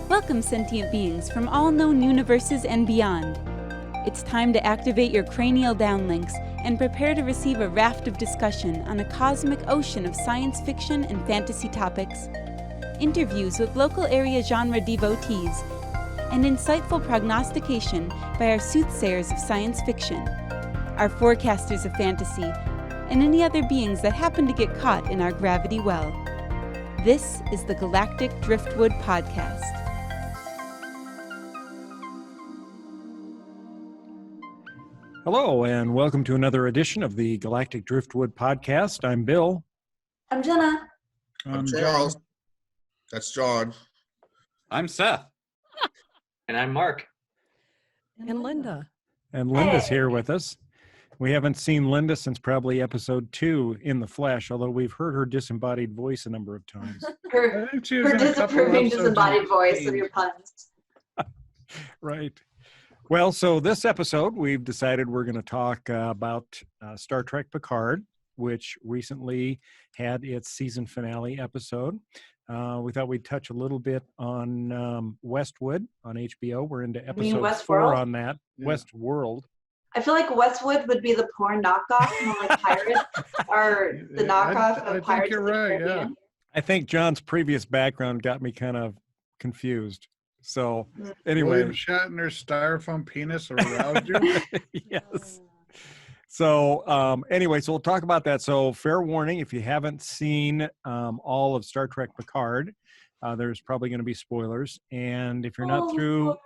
Welcome, sentient beings from all known universes and beyond. It's time to activate your cranial downlinks and prepare to receive a raft of discussion on a cosmic ocean of science fiction and fantasy topics, interviews with local area genre devotees, and insightful prognostication by our soothsayers of science fiction, our forecasters of fantasy, and any other beings that happen to get caught in our gravity well. This is the Galactic Driftwood Podcast. Hello, and welcome to another edition of the Galactic Driftwood Podcast. I'm Bill. I'm Jenna. I'm Charles. That's John. I'm Seth. And I'm Mark. And Linda. And Linda's here with us. We haven't seen Linda since probably episode 2 in the flesh, although we've heard her disembodied voice a number of times. Her disapproving disembodied voice of your puns. Right. Well, so this episode, we've decided we're going to talk about Star Trek Picard, which recently had its season finale episode. We thought we'd touch a little bit on Westwood on HBO. We're into episode 4 on that. Yeah. Westworld. I feel like Westwood would be the porn knockoff, more like Pirates, or the knockoff of Pirates. I think you're right, yeah. I think John's previous background got me kind of confused. So, anyway. William Shatner's styrofoam penis aroused you? Yes. So, anyway, so we'll talk about that. So, fair warning, if you haven't seen all of Star Trek Picard, there's probably going to be spoilers. And if you're not through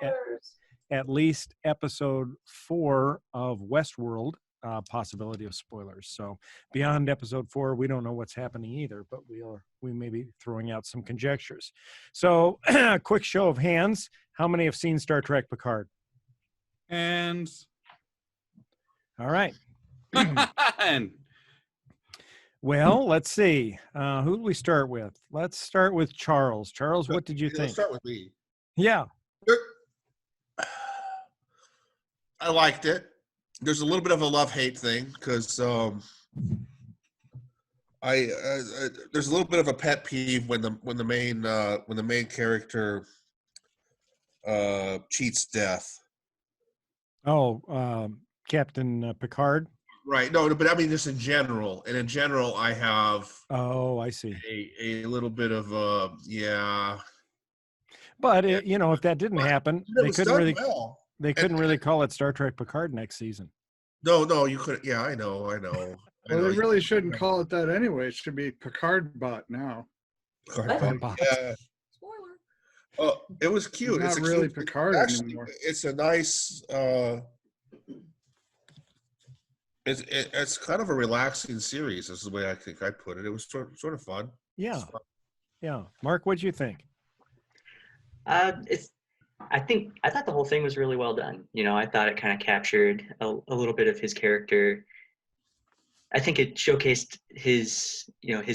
at least episode 4 of Westworld, possibility of spoilers. So beyond episode 4, we don't know what's happening either, but we may be throwing out some conjectures. So quick show of hands. How many have seen Star Trek Picard? And all right. and Well, let's see. Who do we start with? Let's start with Charles. Charles, what did you think? Let's start with me. Yeah. I liked it. There's a little bit of a love-hate thing because there's a little bit of a pet peeve when the main character cheats death. Oh, Captain Picard. Right. No, but I mean just in general. And in general, I have. Oh, I see. A little bit of yeah. But if that didn't happen, they couldn't really. Well. They couldn't really call it Star Trek Picard next season. No, you couldn't. Yeah, I know. Well, they really shouldn't call it that anyway. It should be Picard Bot now. Picard Bot. Yeah. Spoiler. Oh, it was cute. It's not really Picard anymore. It's a nice. It's kind of a relaxing series. Is the way I think I put it. It was sort of fun. Yeah. Yeah. Mark, what'd you think? I thought the whole thing was really well done. I thought it kind of captured a little bit of his character. I think it showcased his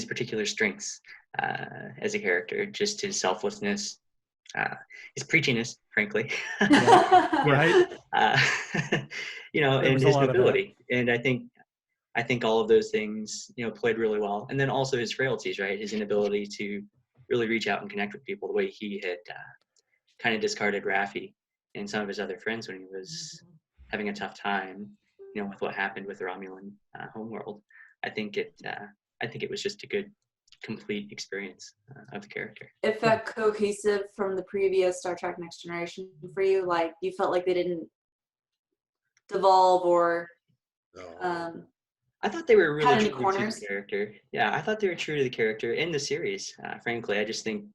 particular strengths as a character, just his selflessness, his preachiness, frankly. Right. And his nobility. And I think all of those things, played really well. And then also his frailties, right? His inability to really reach out and connect with people the way he had kind of discarded Raffi and some of his other friends when he was having a tough time, with what happened with the Romulan homeworld. I think it was just a good, complete experience of the character. It felt cohesive from the previous Star Trek Next Generation for you. Like you felt like they didn't devolve or. No. I thought they were really true corners. to the character. Yeah, I thought they were true to the character in the series. Frankly, I just think.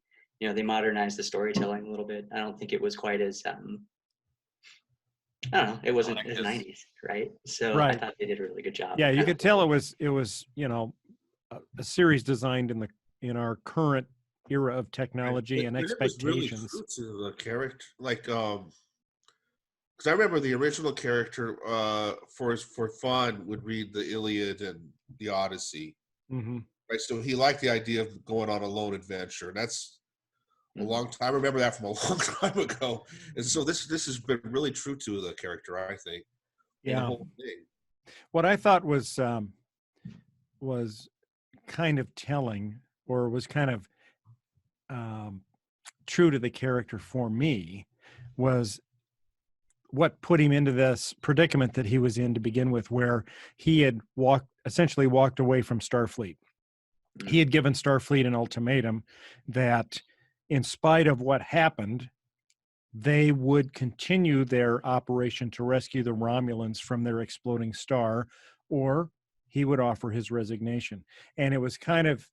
They modernized the storytelling a little bit. I don't think it was quite as, I don't know, it wasn't as 90s, right? So right. I thought they did a really good job. Yeah, you could tell it was a series designed in our current era of technology and expectations. It was really true to the character, like, because I remember the original character for fun would read the Iliad and the Odyssey. Mm-hmm. Right, so he liked the idea of going on a lone adventure, and that's a long time. I remember that from a long time ago. And so this has been really true to the character, I think. The Yeah. whole thing. What I thought was kind of telling, or was kind of true to the character for me, was what put him into this predicament that he was in to begin with, where he had essentially walked away from Starfleet. He had given Starfleet an ultimatum that in spite of what happened, they would continue their operation to rescue the Romulans from their exploding star, or he would offer his resignation. And it was kind of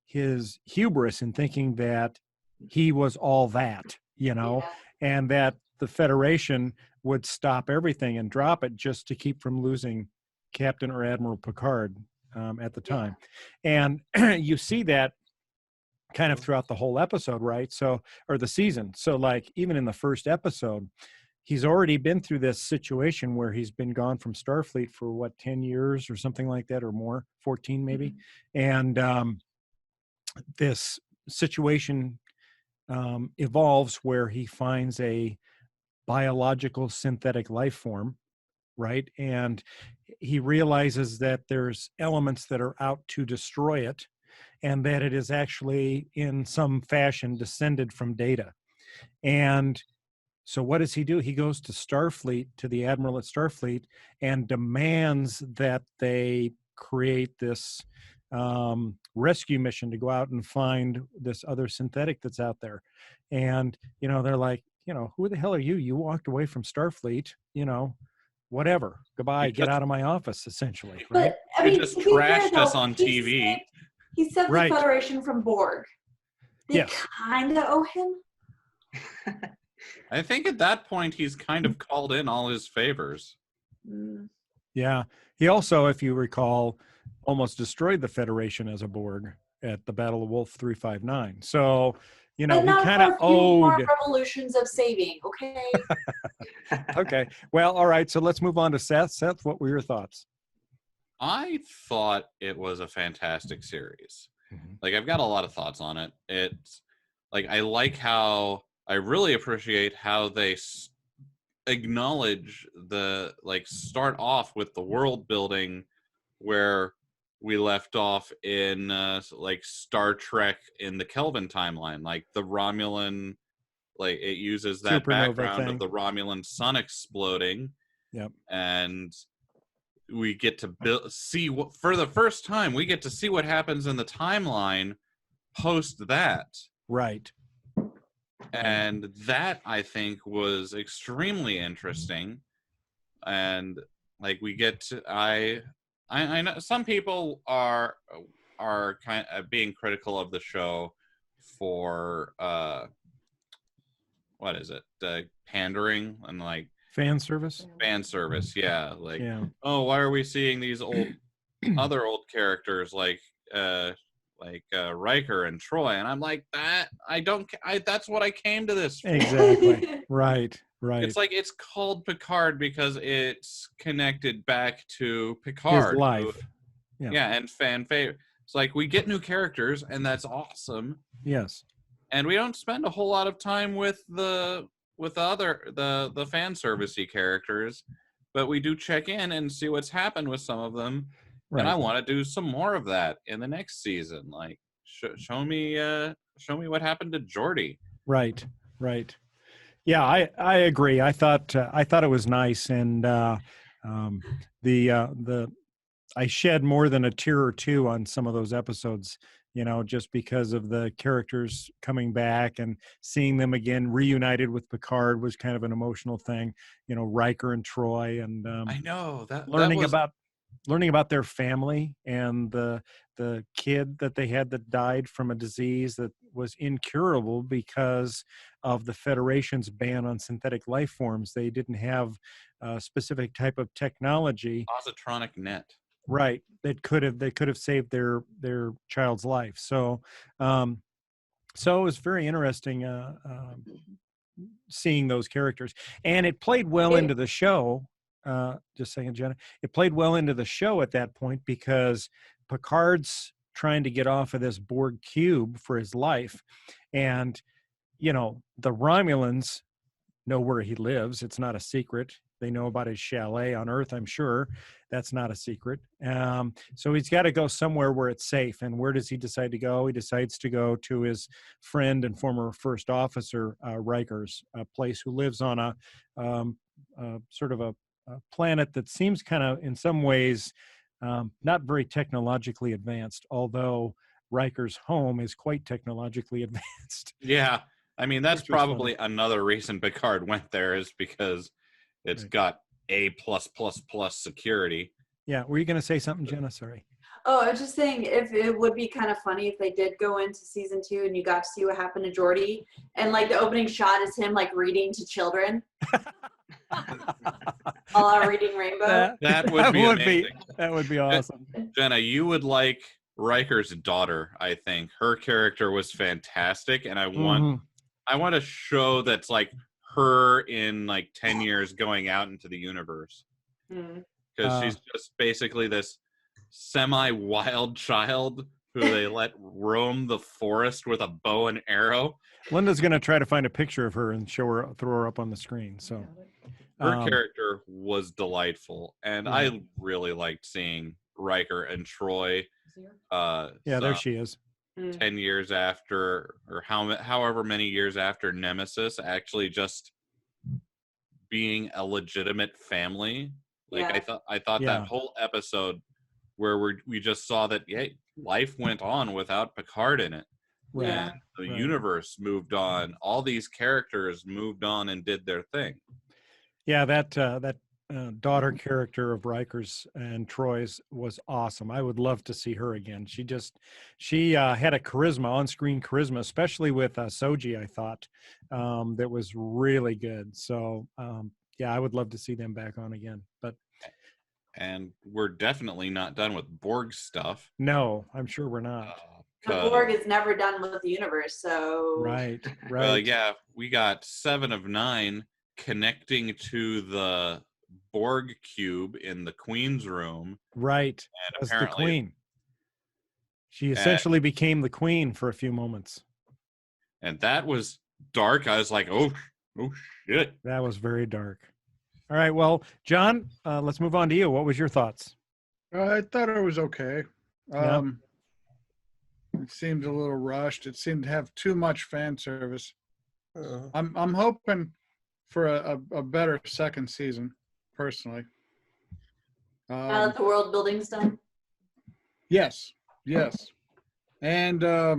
his hubris in thinking that he was all that, and that the Federation would stop everything and drop it just to keep from losing Captain or Admiral Picard at the time. And you see that kind of throughout the whole episode, right? So, or the season. So like even in the first episode, he's already been through this situation where he's been gone from Starfleet for 10 years or something like that, or more, 14 maybe. And this situation evolves where he finds a biological synthetic life form, right? And he realizes that there's elements that are out to destroy it, and that it is actually in some fashion descended from Data. And so what does he do? He goes to Starfleet, to the Admiral at Starfleet, and demands that they create this rescue mission to go out and find this other synthetic that's out there. And, they're like, who the hell are you? You walked away from Starfleet, whatever. Goodbye, get out of my office, essentially, right? But, I mean, They just to be fair, trashed us though, on TV. He saved Right. the Federation from Borg. They Yes. kind of owe him. I think at that point he's kind of called in all his favors. Yeah. He also, if you recall, almost destroyed the Federation as a Borg at the Battle of Wolf 359. So, he But not kind of for a few more owed. revolutions of saving, okay? Okay. Well, all right. So let's move on to Seth. Seth, what were your thoughts? I thought it was a fantastic series. Like, I've got a lot of thoughts on it. It's like, I really appreciate how they acknowledge start off with the world building where we left off in Star Trek in the Kelvin timeline, like the Romulan, like it uses that Supernova background thing. of the Romulan sun exploding. Yep. And we get to see what, for the first time, we get to see what happens in the timeline post that. Right. And that, I think, was extremely interesting. And like we get to, I know some people are kind of being critical of the show for what is it, pandering and like Fan service. Yeah, like, Yeah. oh, why are we seeing these other old characters like Riker and Troy? And I'm like, that's what I came to this for. Exactly. Right. It's like, it's called Picard because it's connected back to Picard. His life. Yeah, and fan favorite. It's like, we get new characters, and that's awesome. Yes. And we don't spend a whole lot of time with the fan servicey characters, but we do check in and see what's happened with some of them. Right. And I want to do some more of that in the next season. Like, show me what happened to Geordi. Right. Yeah, I agree. I thought it was nice, and I shed more than a tear or two on some of those episodes, just because of the characters coming back and seeing them again reunited with Picard was kind of an emotional thing. Riker and Troy, and I know that learning about their family and the kid that they had that died from a disease that was incurable because of the Federation's ban on synthetic life forms. They didn't have a specific type of technology. Positronic net. Right. They could have saved their child's life. So it was very interesting seeing those characters, and it played well into the show. Just a second, Jenna. It played well into the show at that point because Picard's trying to get off of this Borg cube for his life. And, you know, the Romulans know where he lives. It's not a secret. They know about his chalet on Earth, I'm sure. That's not a secret. So he's got to go somewhere where it's safe. And where does he decide to go? He decides to go to his friend and former first officer, Riker's place, who lives on a sort of a planet that seems kind of, in some ways, not very technologically advanced, although Riker's home is quite technologically advanced. Yeah. I mean, that's Which was probably another reason Picard went there, is because it's got A+++ security. Yeah. Were you going to say something, Jenna? Sorry. Oh, I was just saying, if it would be kind of funny if they did go into season 2 and you got to see what happened to Geordi, and like the opening shot is him like reading to children. All reading Rainbow. That would be amazing. That would be awesome. Jenna, you would like Riker's daughter, I think. Her character was fantastic, and I want a show that's like her in like 10 years going out into the universe. Because she's just basically this semi-wild child who they let roam the forest with a bow and arrow. Linda's going to try to find a picture of her and throw her up on the screen. So her character was delightful, and I really liked seeing Riker and Troy. There she is. 10 years after, or however many years after Nemesis, actually just being a legitimate family. Like I thought that whole episode where we just saw that life went on without Picard in it. Right. And the universe moved on. All these characters moved on and did their thing. Yeah, that daughter character of Riker's and Troy's was awesome. I would love to see her again. She had a charisma, on-screen charisma, especially with Soji, I thought, that was really good. So, I would love to see them back on again. And we're definitely not done with Borg stuff. No, I'm sure we're not. The Borg is never done with the universe, so... Right. Well, we got 7 of 9 connecting to the Borg cube in the Queen's room. Right. As the Queen. She essentially became the Queen for a few moments. And that was dark. I was like, oh shit. That was very dark. All right. Well, John, let's move on to you. What was your thoughts? I thought it was okay. It seemed a little rushed. It seemed to have too much fan service. I'm hoping for a better second season, personally. Now that the world building's done? Yes. And I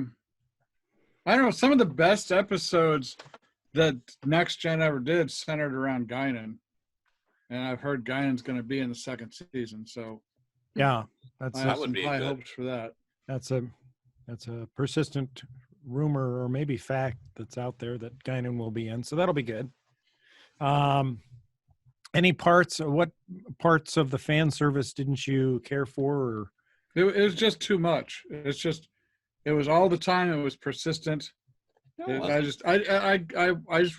don't know, some of the best episodes that Next Gen ever did centered around Guinan. And I've heard Guinan's going to be in the second season, so yeah, that would be high hopes for that. That's a persistent rumor or maybe fact that's out there that Guinan will be in, so that'll be good. What parts of the fan service didn't you care for? Or? It was just too much. It was all the time. It was persistent. I just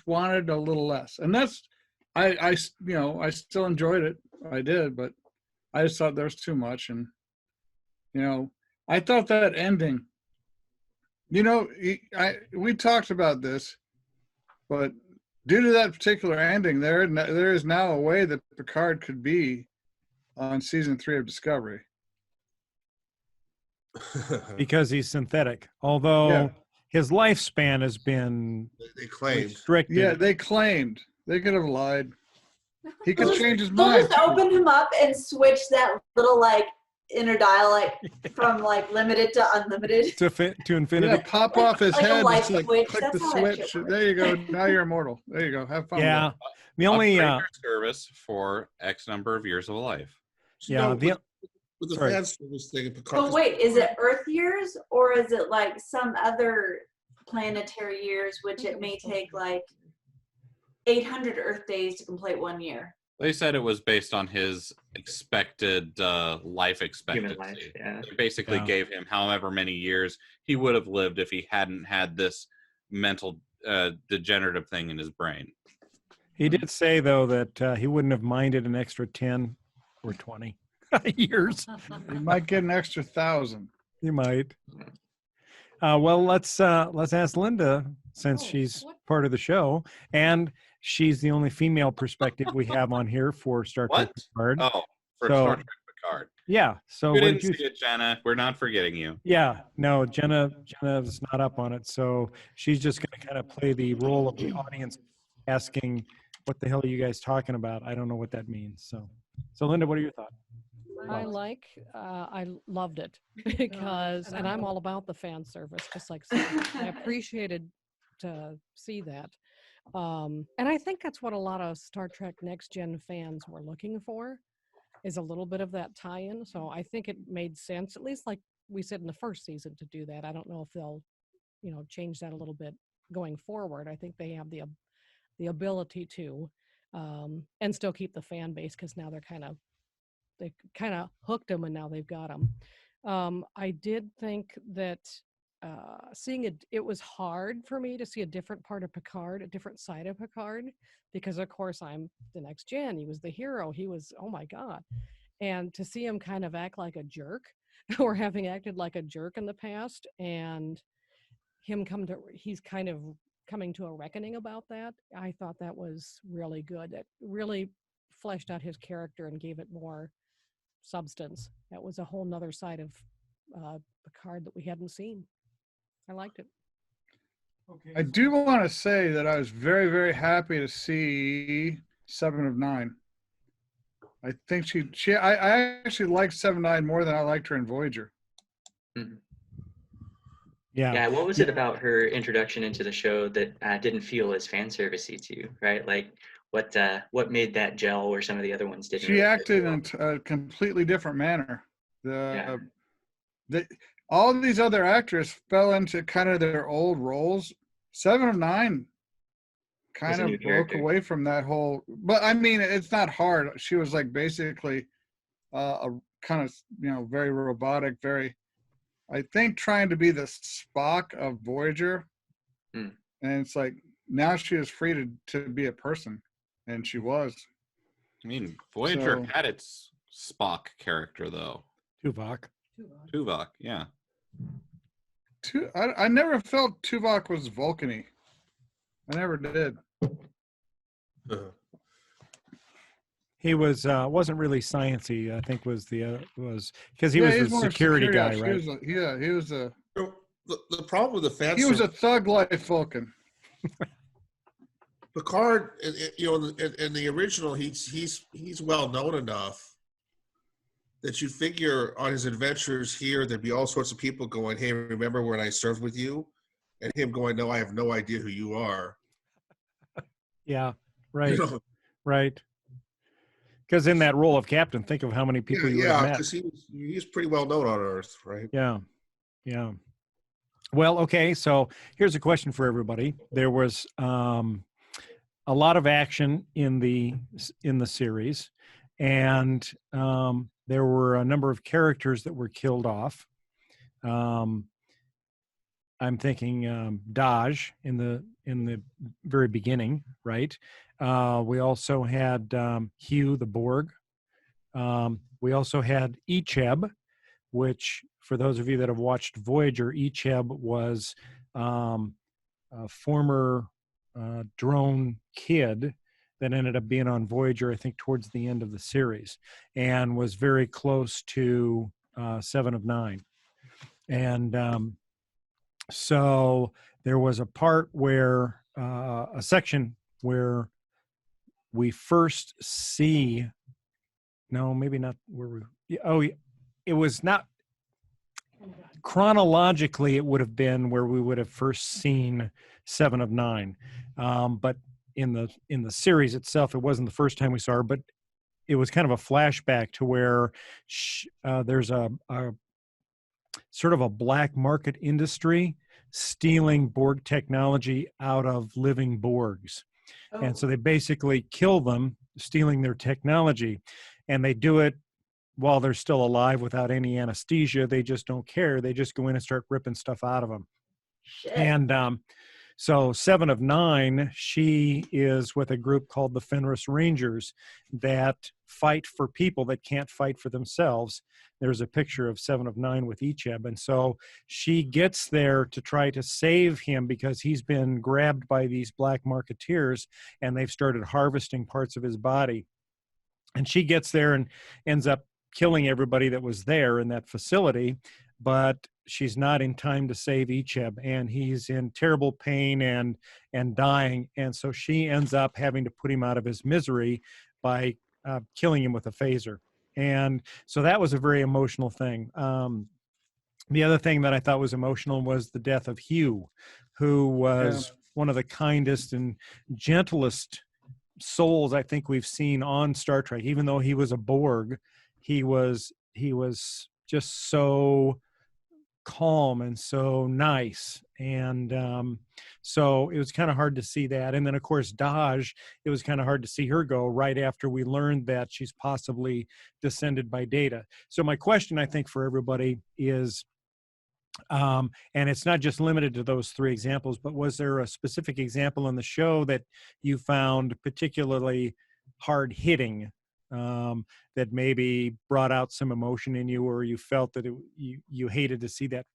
wanted a little less, and that's I still enjoyed it. I did, but I just thought there was too much, and I thought that ending. We talked about this, but due to that particular ending, there is now a way that Picard could be on season 3 of Discovery. Because he's synthetic, although his lifespan has been restricted. Yeah, they claimed. They could have lied. He could change his mind. Just open him up and switch that little inner dial from limited to unlimited to infinity. Yeah, pop off his head. Switch. Click the switch. There you go. Now you're immortal. There you go. Have fun. Yeah, the only service for X number of years of life. Yeah, with the fan service thing. But wait, is it Earth years or is it some other planetary years, which it may take 800 Earth days to complete 1 year? They said it was based on his expected life expectancy. Life, yeah. They basically gave him however many years he would have lived if he hadn't had this mental degenerative thing in his brain. He did say, though, that he wouldn't have minded an extra 10 or 20 years. You might get an extra 1,000. You might. Well, let's ask Linda, since she's part of the show, and she's the only female perspective we have on here for Star Trek What? Picard. Oh, for So- Star Trek Picard. Yeah. So You what didn't did you? see it, Jenna. We're not forgetting you. Yeah. No, Jenna's not up on it, so she's just going to kind of play the role of the audience, asking, "What the hell are you guys talking about?" I don't know what that means. So Linda, what are your thoughts? I loved it because, and I'm all about the fan service, just like Sam. I appreciated to see that. And I think that's what a lot of Star Trek Next Gen fans were looking for, is a little bit of that tie-in. So I think it made sense, at least like we said in the first season, to do that. I don't know if they'll, change that a little bit going forward. I think they have the ability to, and still keep the fan base, because now they kind of hooked them and now they've got them. I did think that seeing it was hard for me to see a different part of Picard, a different side of Picard, because of course I'm the next gen. He was the hero. He was, oh my God. And to see him kind of act like a jerk, or having acted like a jerk in the past, and him he's kind of coming to a reckoning about that. I thought that was really good. It really fleshed out his character and gave it more substance. That was a whole nother side of Picard that we hadn't seen. I liked it. Okay. I do want to say that I was very, very happy to see 7 of 9. I think I actually liked 7 of 9 more than I liked her in Voyager. Yeah. Yeah, what was it about her introduction into the show that didn't feel as fan servicey to you, right? Like what made that gel where some of the other ones didn't? She really acted fit well? in a completely different manner. All of these other actors fell into kind of their old roles. 7 of 9 kind a of new broke character. away from that whole, but I mean, it's not hard. She was like basically a kind of, very robotic, I think trying to be the Spock of Voyager. Hmm. And it's like, now she is free to be a person. And she was. I mean, Voyager So- had its Spock character, though. Tuvok. Tuvok, yeah. I never felt Tuvok was Vulcan-y. I never did. He was wasn't really sciencey. I think was because he was he's a more security guy, ops. right? He was a The problem with the fan he was a service, thug life Vulcan. Picard, in the original, he's well known enough that you figure on his adventures here there'd be all sorts of people going, "Hey, remember when I served with you?" And him going, "No, I have no idea who you are." Yeah, right, You know? right. Because in that role of captain, think of how many people you have met. because he's pretty well known on Earth, right? Yeah, yeah. Well, okay. So here's a question for everybody. There was a lot of action in the series, and there were a number of characters that were killed off. I'm thinking Daj in the very beginning, right? We also had Hugh the Borg. We also had Icheb, which, for those of you that have watched Voyager, Icheb was a former drone kid that ended up being on Voyager, I think, towards the end of the series, and was very close to 7 of 9. And so there was a part where, a section where we first see, no, maybe not where it was not, chronologically it would have been where we would have first seen 7 of 9. But in the series itself, it wasn't the first time we saw her, but it was kind of a flashback to where there's a sort of a black market industry stealing Borg technology out of living Borgs. Oh. And so they basically kill them, stealing their technology. And they do it while they're still alive without any anesthesia. They just don't care. They just go in and start ripping stuff out of them. Shit. And So 7 of 9, she is with a group called the Fenris Rangers that fight for people that can't fight for themselves. There's a picture of 7 of 9 with Icheb. And so she gets there to try to save him because he's been grabbed by these black marketeers and they've started harvesting parts of his body. And she gets there and ends up killing everybody that was there in that facility, but she's not in time to save Icheb, and he's in terrible pain and dying. And so she ends up having to put him out of his misery by killing him with a phaser. And so that was a very emotional thing. The other thing that I thought was emotional was the death of Hugh, who was one of the kindest and gentlest souls I think we've seen on Star Trek. Even though he was a Borg, he was just so calm and so nice. And so it was kind of hard to see that. And then of course Daj, it was kind of hard to see her go right after we learned that she's possibly descended by Data. So my question, I think, for everybody is, and it's not just limited to those 3 examples, but was there a specific example in the show that you found particularly hard hitting, that maybe brought out some emotion in you, or you felt that you hated to see that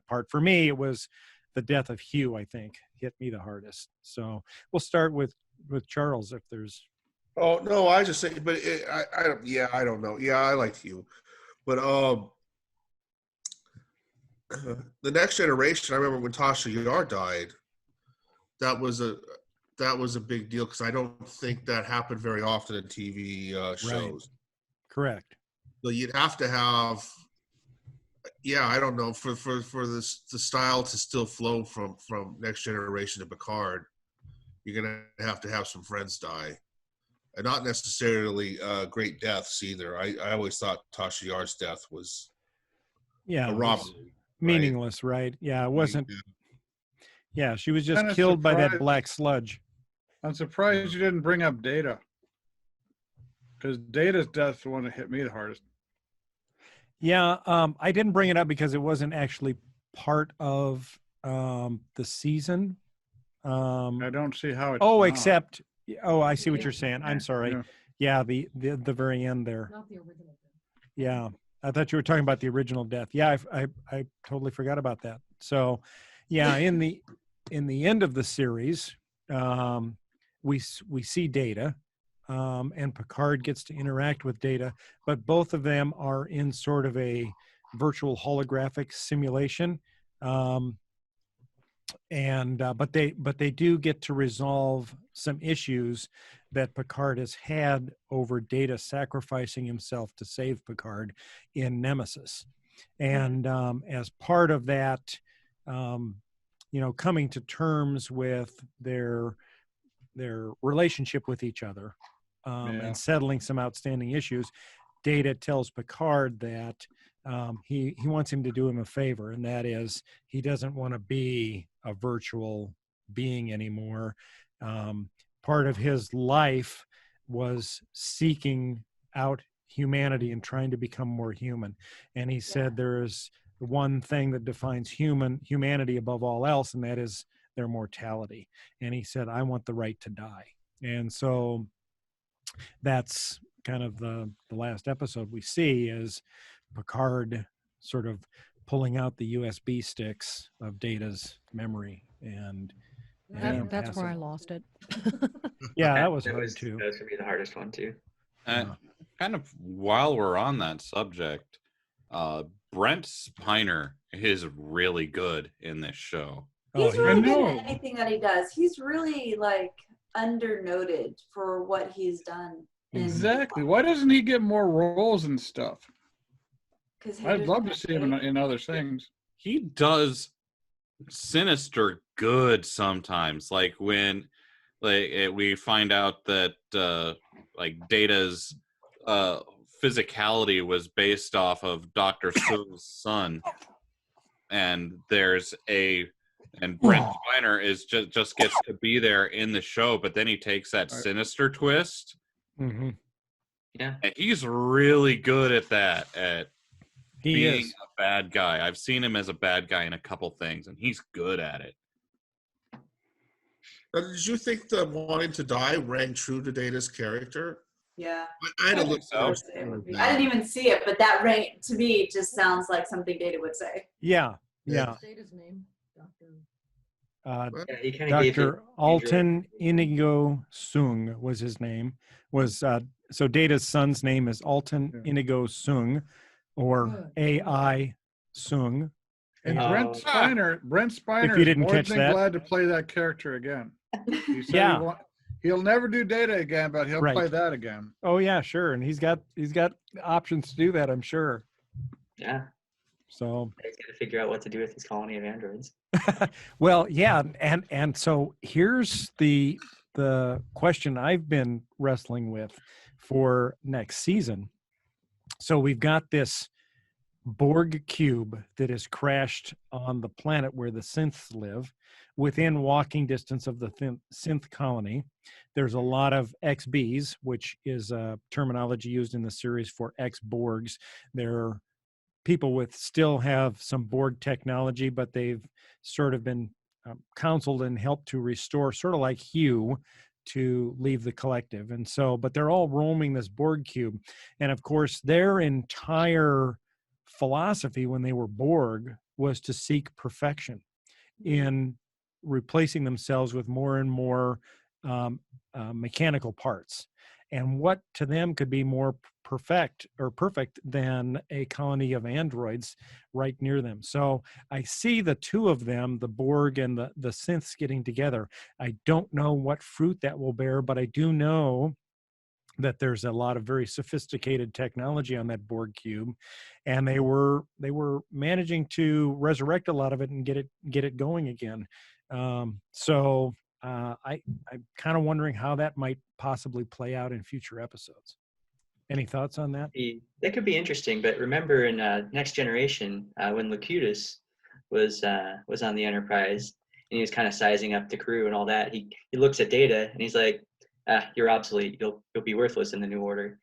part? For me, it was the death of Hugh, I think, hit me the hardest. So we'll start with Charles, if there's. Oh no, I just say, but I don't know. Yeah, I liked Hugh, but the Next Generation. I remember when Tasha Yar died. That was a big deal because I don't think that happened very often in TV shows. Right. Correct. So you'd have to have, I don't know, for the style to still flow from Next Generation to Picard, you're gonna have to have some friends die, and not necessarily great deaths either. I always thought Tasha Yar's death was a robbery, meaningless, right? Yeah, it wasn't. Yeah, she was just Kinda killed by that surprised. black sludge. I'm surprised you didn't bring up Data, because Data's death is the one that hit me the hardest. Yeah, I didn't bring it up because it wasn't actually part of the season. I don't see how it's. Oh, not. except, I see what you're saying. I'm sorry. Yeah. Yeah, the very end there. Not the original. Yeah, I thought you were talking about the original death. Yeah, I totally forgot about that. So, yeah, in the end of the series, we see Data, and Picard gets to interact with Data, but both of them are in sort of a virtual holographic simulation, but they do get to resolve some issues that Picard has had over Data sacrificing himself to save Picard in Nemesis. And as part of that, coming to terms with their relationship with each other, and settling some outstanding issues, Data tells Picard that he wants him to do him a favor, and that is he doesn't want to be a virtual being anymore. Part of his life was seeking out humanity and trying to become more human. And he said there is one thing that defines humanity above all else, and that is their mortality. And he said, I want the right to die. And so that's kind of the last episode we see is Picard sort of pulling out the USB sticks of Data's memory, and That's where I lost it. Yeah, that was hard too. That was for me the hardest one too. Kind of while we're on that subject, Brent Spiner is really good in this show. He's really good at anything that he does. He's really undernoted for what he's done. Exactly. Why doesn't he get more roles and stuff? I'd love to see him in other things. He does sinister good sometimes, like when we find out that Data's physicality was based off of Dr. Su's son, and Brent Spiner is just gets to be there in the show, but then he takes that sinister twist. Mm-hmm. Yeah, and he's really good at that, at being a bad guy. I've seen him as a bad guy in a couple things, and he's good at it. Now, did you think the wanting to die rang true to Data's character? Yeah. I had a I look. think so. I didn't even see it, but that rang to me just sounds like something Data would say. Yeah, yeah. State his name, Doctor. Yeah, he kind of gave it Dr. Alton Inigo Sung was his name. So Data's son's name is Alton Inigo Sung, or AI Sung. And Oh. Brent Spiner If you is didn't more catch than that. glad to play that character again. He said Yeah. he'll never do Data again, but he'll Right. play that again. Oh yeah, sure. And he's got options to do that, I'm sure. Yeah, So he's got to figure out what to do with his colony of androids. well, yeah, and so here's the question I've been wrestling with for next season. So we've got this Borg cube that has crashed on the planet where the synths live, within walking distance of the synth colony. There's a lot of XBs, which is a terminology used in the series for ex-Borgs. They're people with still have some Borg technology, but they've sort of been counseled and helped to restore, sort of like Hugh, to leave the collective. And so, but they're all roaming this Borg cube. And of course, their entire philosophy when they were Borg was to seek perfection in replacing themselves with more and more mechanical parts. And what to them could be more perfect than a colony of androids right near them. So I see the two of them, the Borg and the synths, getting together. I don't know what fruit that will bear, but I do know that there's a lot of very sophisticated technology on that Borg cube, and they were managing to resurrect a lot of it and get it going again. So I'm kind of wondering how that might possibly play out in future episodes. Any thoughts on that? That could be interesting, but remember in Next Generation, when Locutus was on the Enterprise and he was kind of sizing up the crew and all that, he looks at Data and he's like, "You're obsolete. You'll be worthless in the New Order,"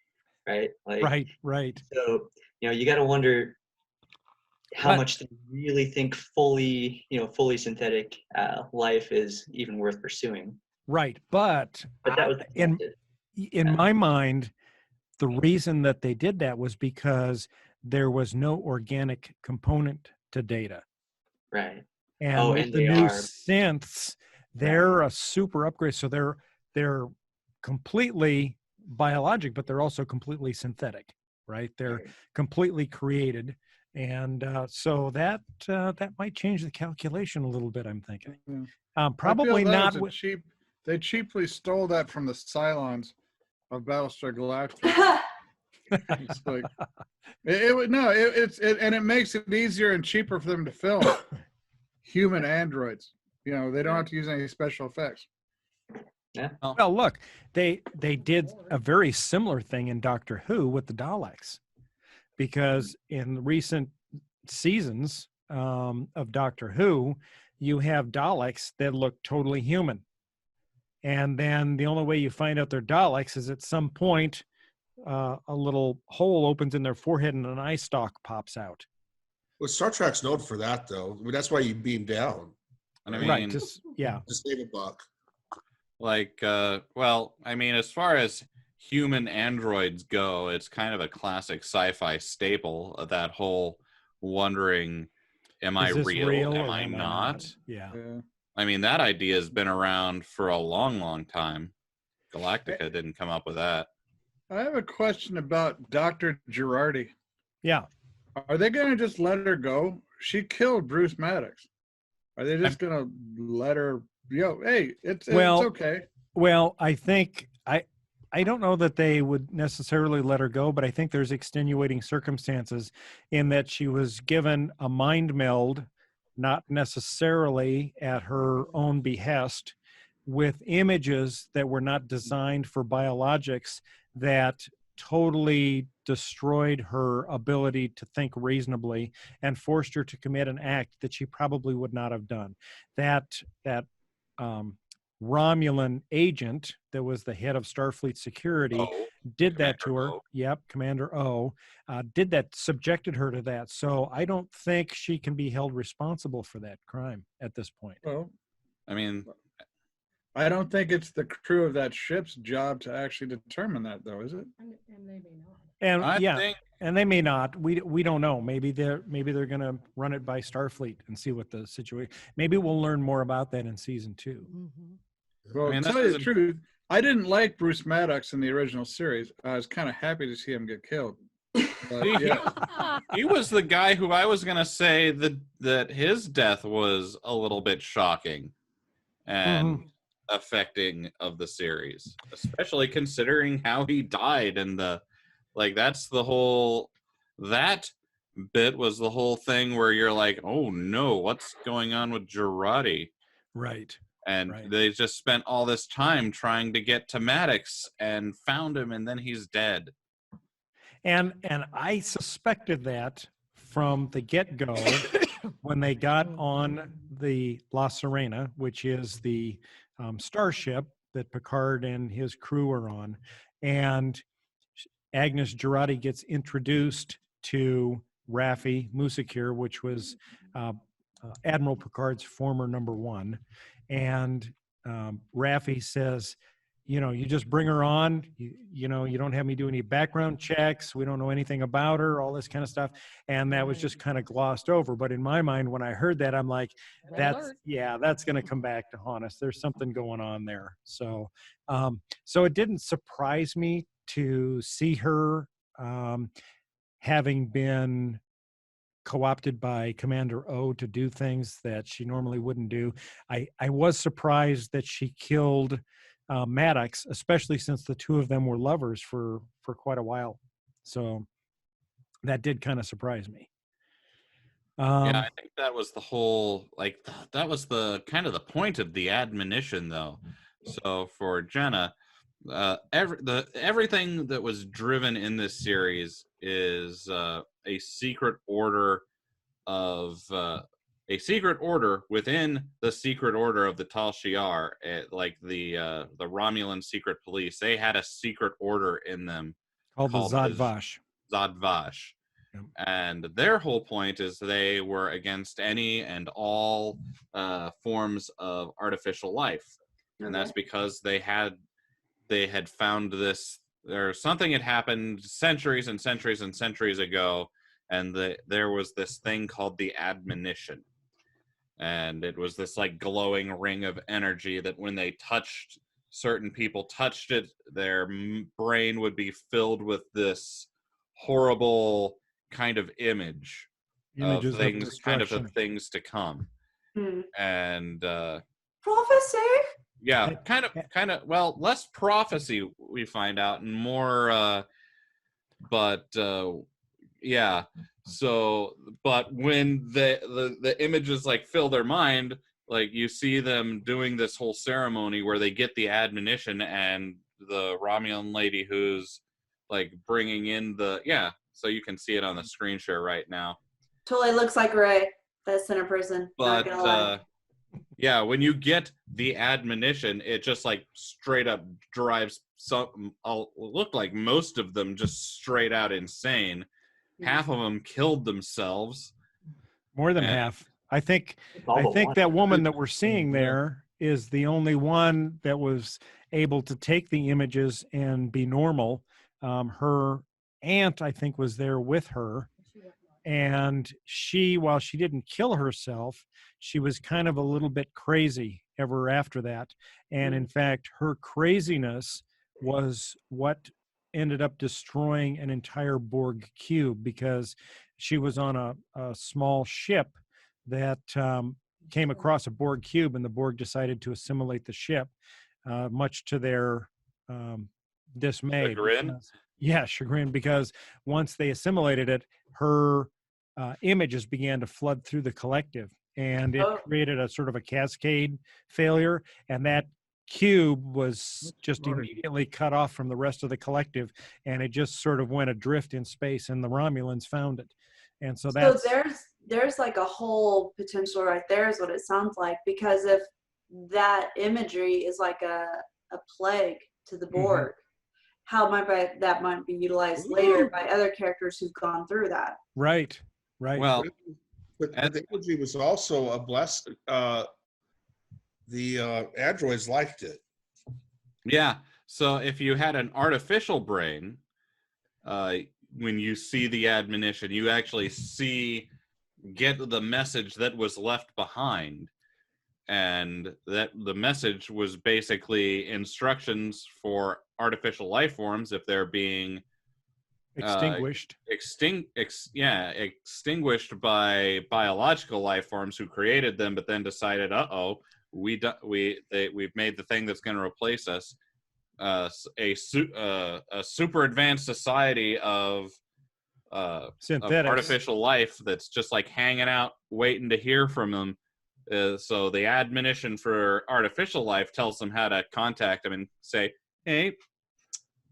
right? Like, right. So you got to wonder how much they really think fully synthetic life is even worth pursuing. Right, but that was in my mind, the reason that they did that was because there was no organic component to Data. Right. And with the new synths, they're a super upgrade. So they're completely biologic, but they're also completely synthetic, right? They're completely created. And so that might change the calculation a little bit, I'm thinking. Probably not. They cheaply stole that from the Cylons of Battlestar Galactica. It's like it makes it easier and cheaper for them to film human androids. They don't have to use any special effects. Yeah. Well, look, they did a very similar thing in Doctor Who with the Daleks, because in recent seasons of Doctor Who, you have Daleks that look totally human. And then the only way you find out they're Daleks is at some point a little hole opens in their forehead and an eye stalk pops out. Well, Star Trek's known for that, though. I mean, that's why you beam down. And I mean, right, to save a buck. Like, well, I mean, as far as human androids go, it's kind of a classic sci-fi staple of that whole wondering, am I real? Am I not? Yeah. I mean, that idea has been around for a long, long time. Galactica didn't come up with that. I have a question about Dr. Girardi. Yeah. Are they going to just let her go? She killed Bruce Maddox. Are they just going to let her, hey, it's okay? Well, I think, I don't know that they would necessarily let her go, but I think there's extenuating circumstances in that she was given a mind meld, not necessarily at her own behest, with images that were not designed for biologics that totally destroyed her ability to think reasonably and forced her to commit an act that she probably would not have done. That Romulan agent that was the head of Starfleet security did that to her. Yep, Commander O did that, subjected her to that. So I don't think she can be held responsible for that crime at this point. Well, I mean, I don't think it's the crew of that ship's job to actually determine that, though, is it? And maybe not. And I yeah, think and they may not. We don't know. Maybe they're gonna run it by Starfleet and see what the situation. Maybe we'll learn more about that in season 2. Well, I mean, to this tell you is the a- truth, I didn't like Bruce Maddox in the original series. I was kind of happy to see him get killed. But, yeah. he was the guy who I was gonna say that his death was a little bit shocking and affecting of the series, especially considering how he died and that's the whole that bit was the whole thing where you're like, oh no, what's going on with Girardi? Right. And Right. they just spent all this time trying to get to Maddox and found him, and then he's dead. And I suspected that from the get-go when they got on the La Serena, which is the starship that Picard and his crew are on, and Agnes Girardi gets introduced to Raffi Musakir, which was Admiral Picard's former number 1, and Raffi says, you just bring her on. You don't have me do any background checks. We don't know anything about her, all this kind of stuff. And that was just kind of glossed over. But in my mind, when I heard that, I'm like, that's going to come back to haunt us. There's something going on there. So, so it didn't surprise me to see her having been co-opted by Commander O to do things that she normally wouldn't do. I was surprised that she killed Maddox, especially since the two of them were lovers for quite a while. So that did kind of surprise me. Yeah, I think that was the whole, that was the kind of the point of the admonition, though. So for Jenna, everything that was driven in this series is a secret order of a secret order within the secret order of the Tal Shiar, like the Romulan secret police. They had a secret order in them called the Zad Vash. Zad Vash. Yep. And their whole point is they were against any and all forms of artificial life. Okay. And that's because they had found this, something had happened centuries and centuries and centuries ago, and there was this thing called the admonition. And it was this glowing ring of energy that when they certain people touched it, their brain would be filled with this horrible kind of images of things, kind of things to come. And prophecy. Yeah, kind of. Well, less prophecy we find out, and more. Yeah. So, but when the images fill their mind, you see them doing this whole ceremony where they get the admonition, and the Romulan lady who's bringing in so you can see it on the screen share right now. Totally looks like Ray, that center person. But yeah, when you get the admonition, it just straight up drives look like most of them just straight out insane. Half of them killed themselves. More than half. I think that woman that we're seeing there is the only one that was able to take the images and be normal. Her aunt, I think, was there with her. And while she didn't kill herself, she was kind of a little bit crazy ever after that. And in fact, her craziness was what ended up destroying an entire Borg cube, because she was on a small ship that came across a Borg cube, and the Borg decided to assimilate the ship, much to their dismay. Chagrin, because once they assimilated it, her images began to flood through the collective, and it created a sort of a cascade failure, and that cube was just immediately cut off from the rest of the collective, and it just sort of went adrift in space, and the Romulans found it. And so there's a whole potential right there, is what it sounds like, because if that imagery is a plague to the Borg, how that might be utilized later by other characters who've gone through that. Right. Well, but the imagery was also a blessed. the androids liked it. Yeah. So if you had an artificial brain, when you see the admonition, you actually get the message that was left behind. And that the message was basically instructions for artificial life forms if they're being Extinguished. Extinguished by biological life forms who created them, but then decided, we've made the thing that's going to replace us. A super advanced society of Synthetics. artificial life that's just like hanging out, waiting to hear from them. So the admonition for artificial life tells them how to contact them and say, "Hey,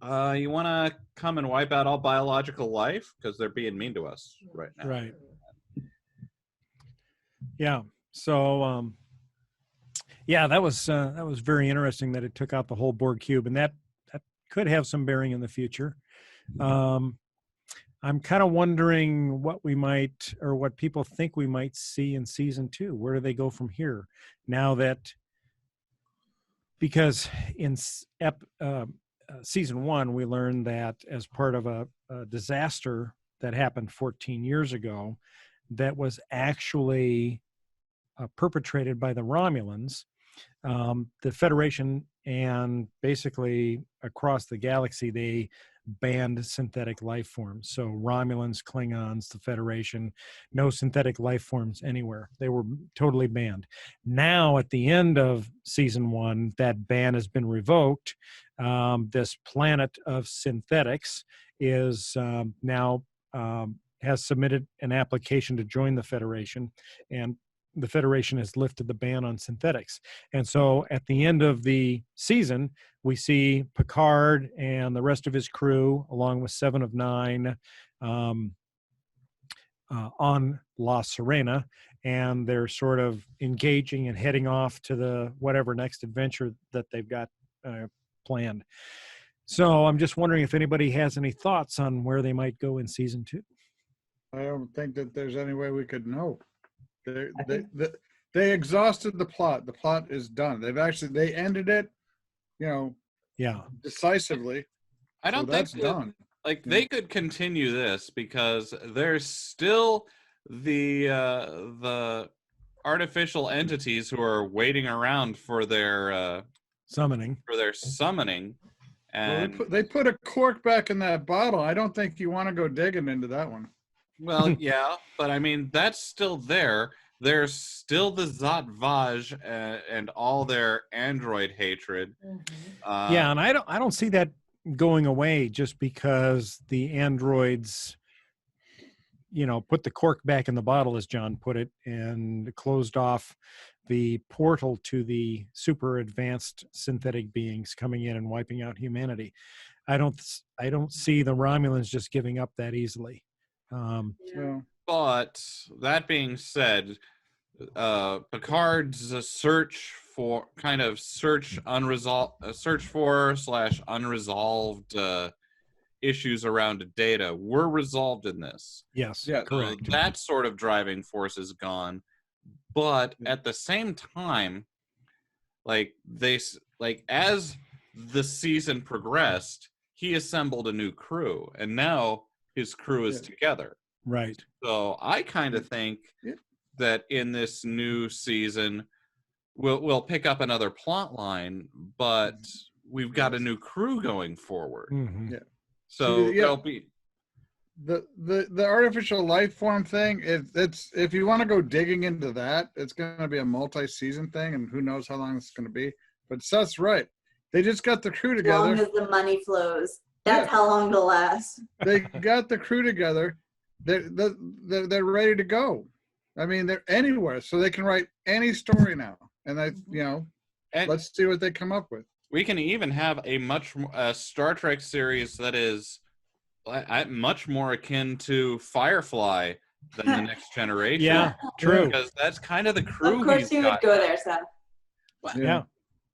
you want to come and wipe out all biological life because they're being mean to us right now." Right. Yeah. So, that was very interesting that it took out the whole Borg cube, and that could have some bearing in the future. I'm kind of wondering what we might, or what people think we might see in season 2. Where do they go from here? Now that, because in season 1, we learned that as part of a disaster that happened 14 years ago, that was actually perpetrated by the Romulans, the Federation, and basically across the galaxy, they banned synthetic life forms. So Romulans, Klingons, the Federation, no synthetic life forms anywhere. They were totally banned. Now, at the end of season 1, that ban has been revoked. This planet of synthetics is now has submitted an application to join the Federation, and the Federation has lifted the ban on synthetics. And so at the end of the season, we see Picard and the rest of his crew, along with 7 of 9, on La Sirena, and they're sort of engaging and heading off to the whatever next adventure that they've got planned. So I'm just wondering if anybody has any thoughts on where they might go in season 2. I don't think that there's any way we could know. They exhausted the plot. The plot is done. They ended it, decisively. I don't think that's done. They could continue this because there's still the artificial entities who are waiting around for their summoning. And they put a cork back in that bottle. I don't think you want to go digging into that one. Well, yeah, but I mean, that's still there. There's still the Zat Vaj and all their android hatred. And I don't see that going away just because the androids, put the cork back in the bottle, as John put it, and closed off the portal to the super advanced synthetic beings coming in and wiping out humanity. I don't see the Romulans just giving up that easily. But that being said, Picard's search for unresolved issues around data were resolved in this. Yes, yeah, correct. That sort of driving force is gone, but at the same time, as the season progressed, he assembled a new crew, and now his crew is together. Right. So I kind of think that in this new season, we'll pick up another plot line, but we've got a new crew going forward. Mm-hmm. Yeah. So there'll be the artificial life form thing. It's if you want to go digging into that, it's going to be a multi-season thing, and who knows how long it's going to be. But Seth's right. They just got the crew together. As long as the money flows, that's how long it'll last. They got the crew together. They're ready to go. I mean, they're anywhere, so they can write any story now. And let's see what they come up with. We can even have a Star Trek series that is much more akin to Firefly than the Next Generation. Yeah, true. Because that's kind of the crew. Of course, you would go there, Seth. Yeah.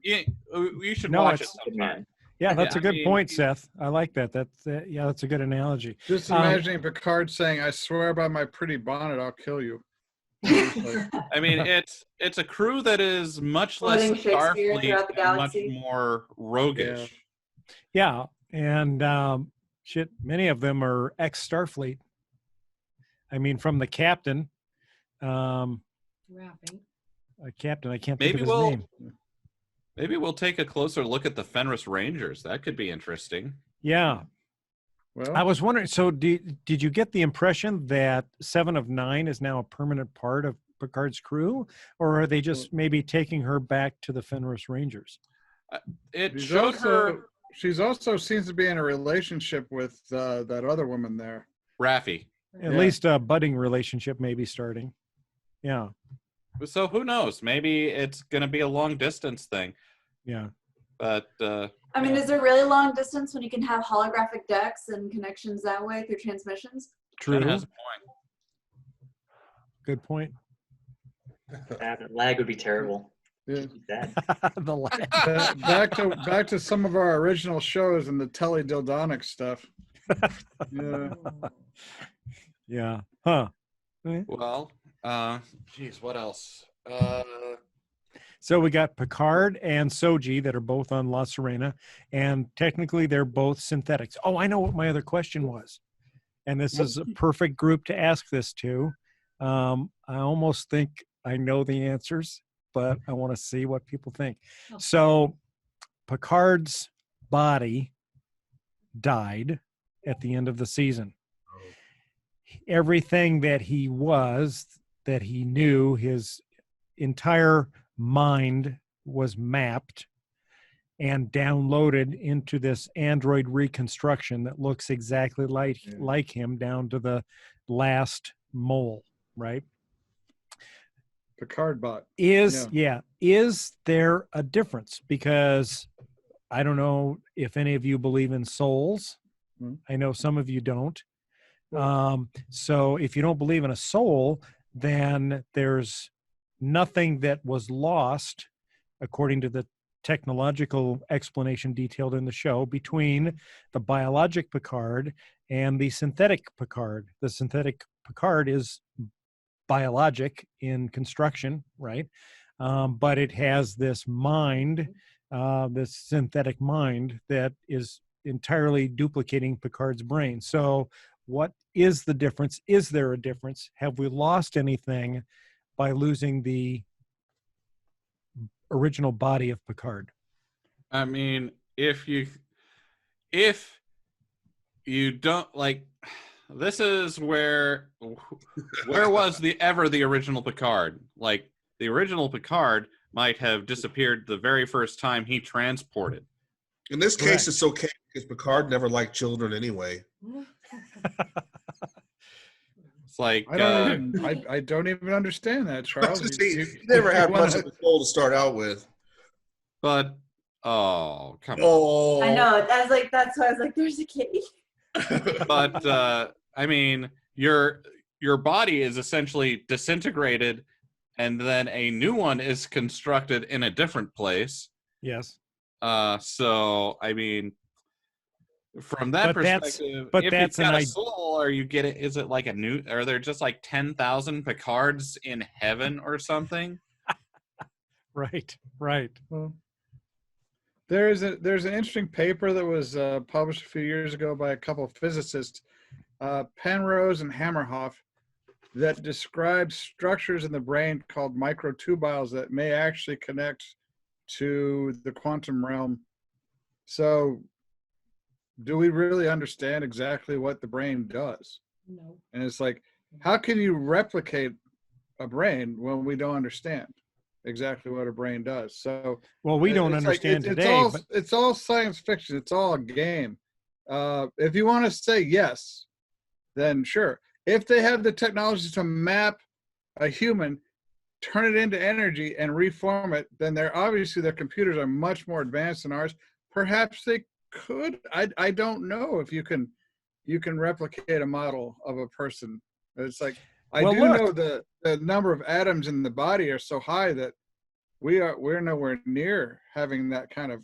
You should watch it sometime. Yeah, that's a good point, Seth. I like that. That's a good analogy. Just imagining Picard saying, "I swear by my pretty bonnet, I'll kill you." I mean, it's a crew that is much less Quoting Shakespeare Starfleet throughout the and much galaxy. more roguish. Yeah, and shit, many of them are ex-Starfleet. I mean, from the captain, a captain, I can't think of his name. Maybe we'll take a closer look at the Fenris Rangers. That could be interesting. Yeah. Well, I was wondering, so did you get the impression that 7 of 9 is now a permanent part of Picard's crew, or are they just maybe taking her back to the Fenris Rangers? It she's showed also, her she's also seems to be in a relationship with that other woman there. Raffi. At least a budding relationship may be starting. Yeah. So who knows? Maybe it's going to be a long distance thing. Yeah. But I mean, is there really long distance when you can have holographic decks and connections that way through transmissions? True. Jen has a point. Good point. That lag would be terrible. Yeah. The lag. back to some of our original shows and the teledildonic stuff. Yeah. Yeah. Huh. Well, geez, what else? So we got Picard and Soji that are both on La Serena, and technically they're both synthetics. Oh, I know what my other question was. And this is a perfect group to ask this to. I almost think I know the answers, but I want to see what people think. So Picard's body died at the end of the season. Everything that he was, that he knew, his entire mind was mapped and downloaded into this android reconstruction that looks exactly like him down to the last mole, right? Picard bot. Is there a difference? Because I don't know if any of you believe in souls. I know some of you don't. So if you don't believe in a soul, then there's nothing that was lost, according to the technological explanation detailed in the show, between the biologic Picard and the synthetic Picard. The synthetic Picard is biologic in construction, right? But it has this mind, this synthetic mind that is entirely duplicating Picard's brain. So what is the difference? Is there a difference? Have we lost anything by losing the original body of Picard? I mean, if you don't like, this is where was the original Picard? Like, the original Picard might have disappeared the very first time he transported. In this case, it's okay because Picard never liked children anyway. It's like I don't even understand that, Charles. He never had much of a soul to start out with. But come on. Oh, I know. I was like, that's why I was like, there's a kitty. But I mean, your body is essentially disintegrated, and then a new one is constructed in a different place. Yes. So I mean, from that perspective, if that's you've got a soul, are you getting? Is it like are there just like 10,000 Picards in heaven or something? Right. Well, there's an interesting paper that was published a few years ago by a couple of physicists, Penrose and Hammerhoff, that describes structures in the brain called microtubules that may actually connect to the quantum realm. So do we really understand exactly what the brain does? No. And it's like, how can you replicate a brain when we don't understand exactly what a brain does? So, well, we don't understand today. It's all science fiction. It's all a game. If you want to say yes, then sure. If they have the technology to map a human, turn it into energy and reform it, then obviously their computers are much more advanced than ours. Perhaps they could. I don't know if you can replicate a model of a person. It's like, know the number of atoms in the body are so high that we're nowhere near having that kind of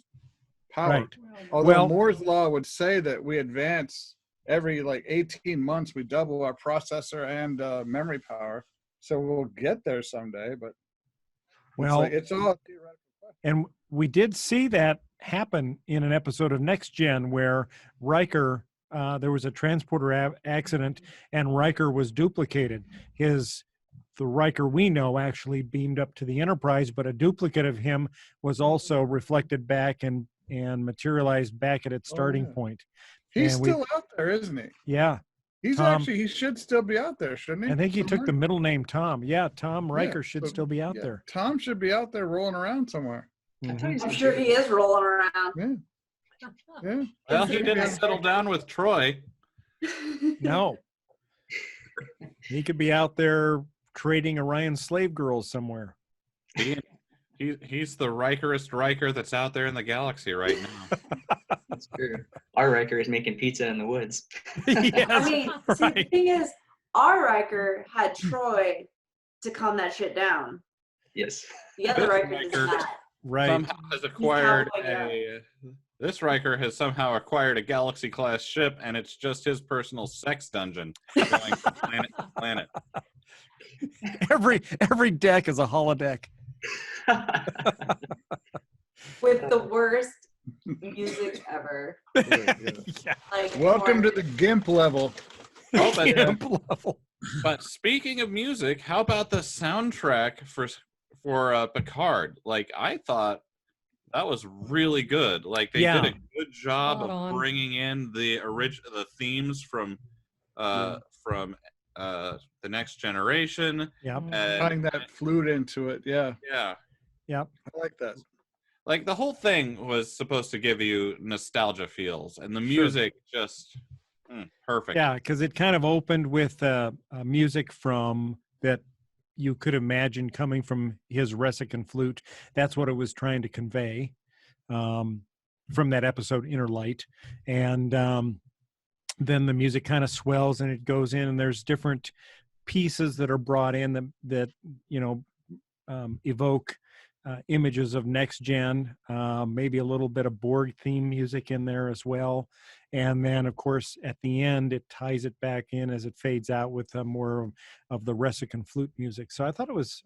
power. Right. Although Moore's law would say that we advance every 18 months, we double our processor and memory power. so we'll get there someday. But Well, it's all theoretical. and we did see that happen in an episode of Next Gen where Riker, there was a transporter accident and Riker was duplicated. The Riker we know actually beamed up to the Enterprise, but a duplicate of him was also reflected back and materialized back at its starting point. He's And still out there, isn't he? Yeah. He should still be out there, shouldn't he? I think he took the Somewhere? middle name Tom. Yeah, Tom Riker Yeah, should so- still be out yeah, there. Tom should be out there rolling around somewhere. Mhm. I'm sure he is rolling around. Yeah. Yeah. Well, he didn't settle down with Troy. No. He could be out there trading Orion slave girls somewhere. He's the Rikerest Riker that's out there in the galaxy right now. That's true. Our Riker is making pizza in the woods. Yes, I mean, see, the right. thing is, our Riker had Troy to calm that shit down. Yes. The other This Riker does Riker- not. Right. Somehow has acquired cowboy this Riker has somehow acquired a galaxy class ship, and it's just his personal sex dungeon, going from planet to planet. Every deck is a holodeck. With the worst music ever. Yeah. Like, Welcome to the GIMP level. Oh, but, Camp level. but speaking of music, how about the soundtrack for Picard? Like, I thought that was really good. Like, they did a good job Spot of on. bringing in the themes from the Next Generation. Yep. Tying that flute into it. Yeah. Yeah. Yep. I like that. Like, the whole thing was supposed to give you nostalgia feels, and the music just perfect. Yeah, because it kind of opened with music from that you could imagine coming from his Resican flute. That's what it was trying to convey from that episode, Inner Light. And then the music kind of swells and it goes in, and there's different pieces that are brought in that evoke images of Next Gen, maybe a little bit of Borg theme music in there as well. And then, of course, at the end, it ties it back in as it fades out with more of the Resican flute music. So I thought it was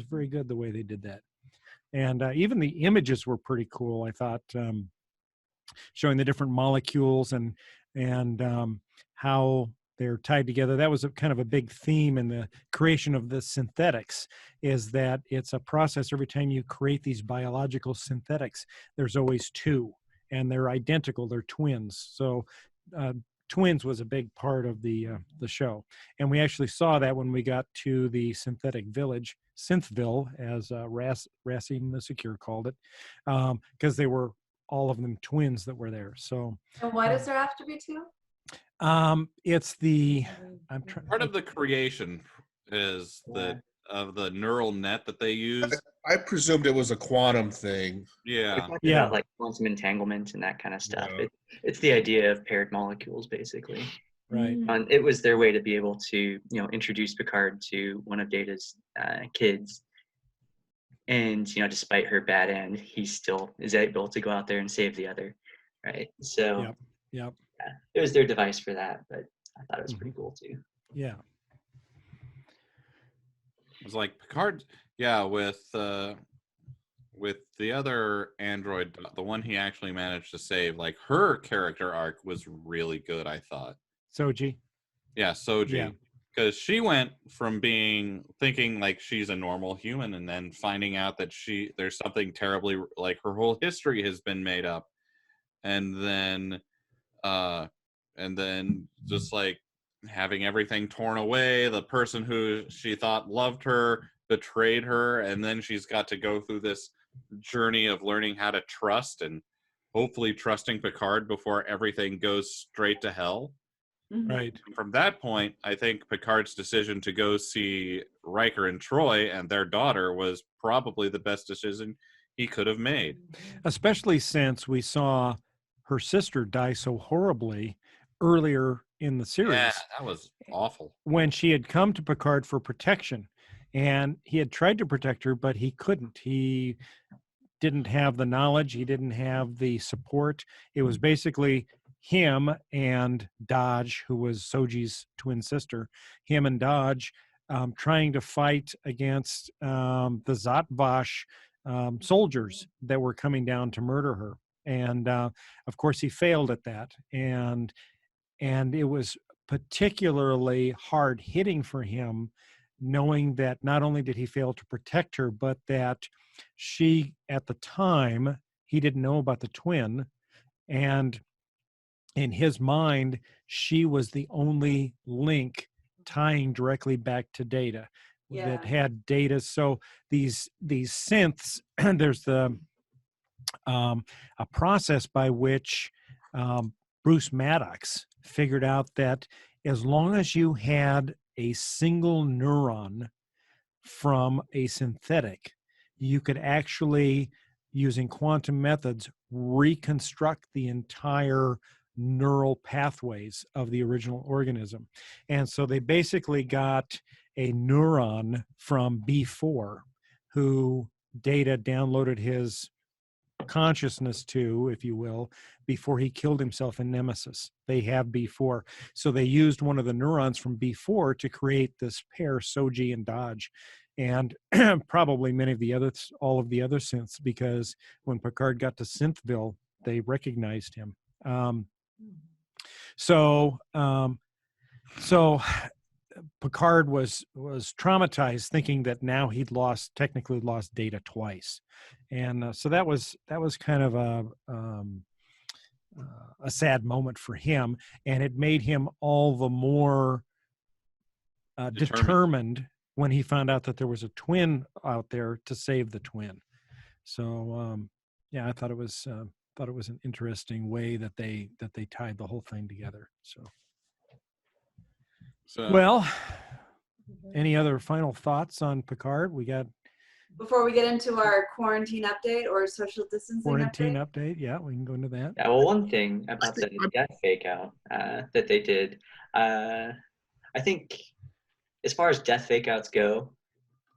very good the way they did that. And even the images were pretty cool. I thought showing the different molecules and how they're tied together. That was kind of a big theme in the creation of the synthetics, is that it's a process. Every time you create these biological synthetics, there's always two, and they're identical. They're twins. So twins was a big part of the show. And we actually saw that when we got to the synthetic village, Synthville, as Racine the Secure called it, because they were all of them twins that were there. So And why does there have to be two? it's the Part of the creation is of the neural net that they use. I presumed it was a quantum thing. Yeah. Yeah. About, like quantum entanglement and that kind of stuff. Yeah. It's the idea of paired molecules, basically. right. And it was their way to be able to, introduce Picard to one of Data's kids. And, despite her bad end, he still is able to go out there and save the other, right? So Yep. yeah, it was their device for that, but I thought it was pretty cool too. Yeah. It was like Picard, yeah, with the other android, the one he actually managed to save, like her character arc was really good, I thought. Soji. Yeah, Soji. Yeah. Because she went from thinking like she's a normal human, and then finding out that there's something terribly, like her whole history has been made up. And then just like having everything torn away, the person who she thought loved her betrayed her, and then she's got to go through this journey of learning how to trust, and hopefully trusting Picard before everything goes straight to hell. Right. From that point, I think Picard's decision to go see Riker and Troy and their daughter was probably the best decision he could have made. Especially since we saw her sister die so horribly earlier in the series. Yeah, that was awful. When she had come to Picard for protection, and he had tried to protect her, but he couldn't. He didn't have the knowledge. He didn't have the support. It was basically him and Dodge, who was Soji's twin sister, him and Dodge trying to fight against the Zatvash soldiers that were coming down to murder her. And of course, he failed at that. And it was particularly hard hitting for him, knowing that not only did he fail to protect her, but that she, at the time, he didn't know about the twin. And in his mind, she was the only link tying directly back to Data that had Data. So these synths, there's a process by which Bruce Maddox figured out that as long as you had a single neuron from a synthetic, you could actually, using quantum methods, reconstruct the entire neural pathways of the original organism. And so they basically got a neuron from B4, who Data downloaded his consciousness to, if you will, before he killed himself in Nemesis. They have B4. So they used one of the neurons from B4 to create this pair, Soji and Dodge. And probably all of the other synths, because when Picard got to Synthville, they recognized him. So Picard was traumatized, thinking that now he'd technically lost Data twice, and so that was kind of a sad moment for him, and it made him all the more determined when he found out that there was a twin out there to save the twin. So I thought it was an interesting way that they tied the whole thing together. So well, any other final thoughts on Picard? We got before we get into our quarantine update or social distancing update. Yeah, we can go into that. Yeah, well, one thing about the death fake out that they did, I think as far as death fake outs go,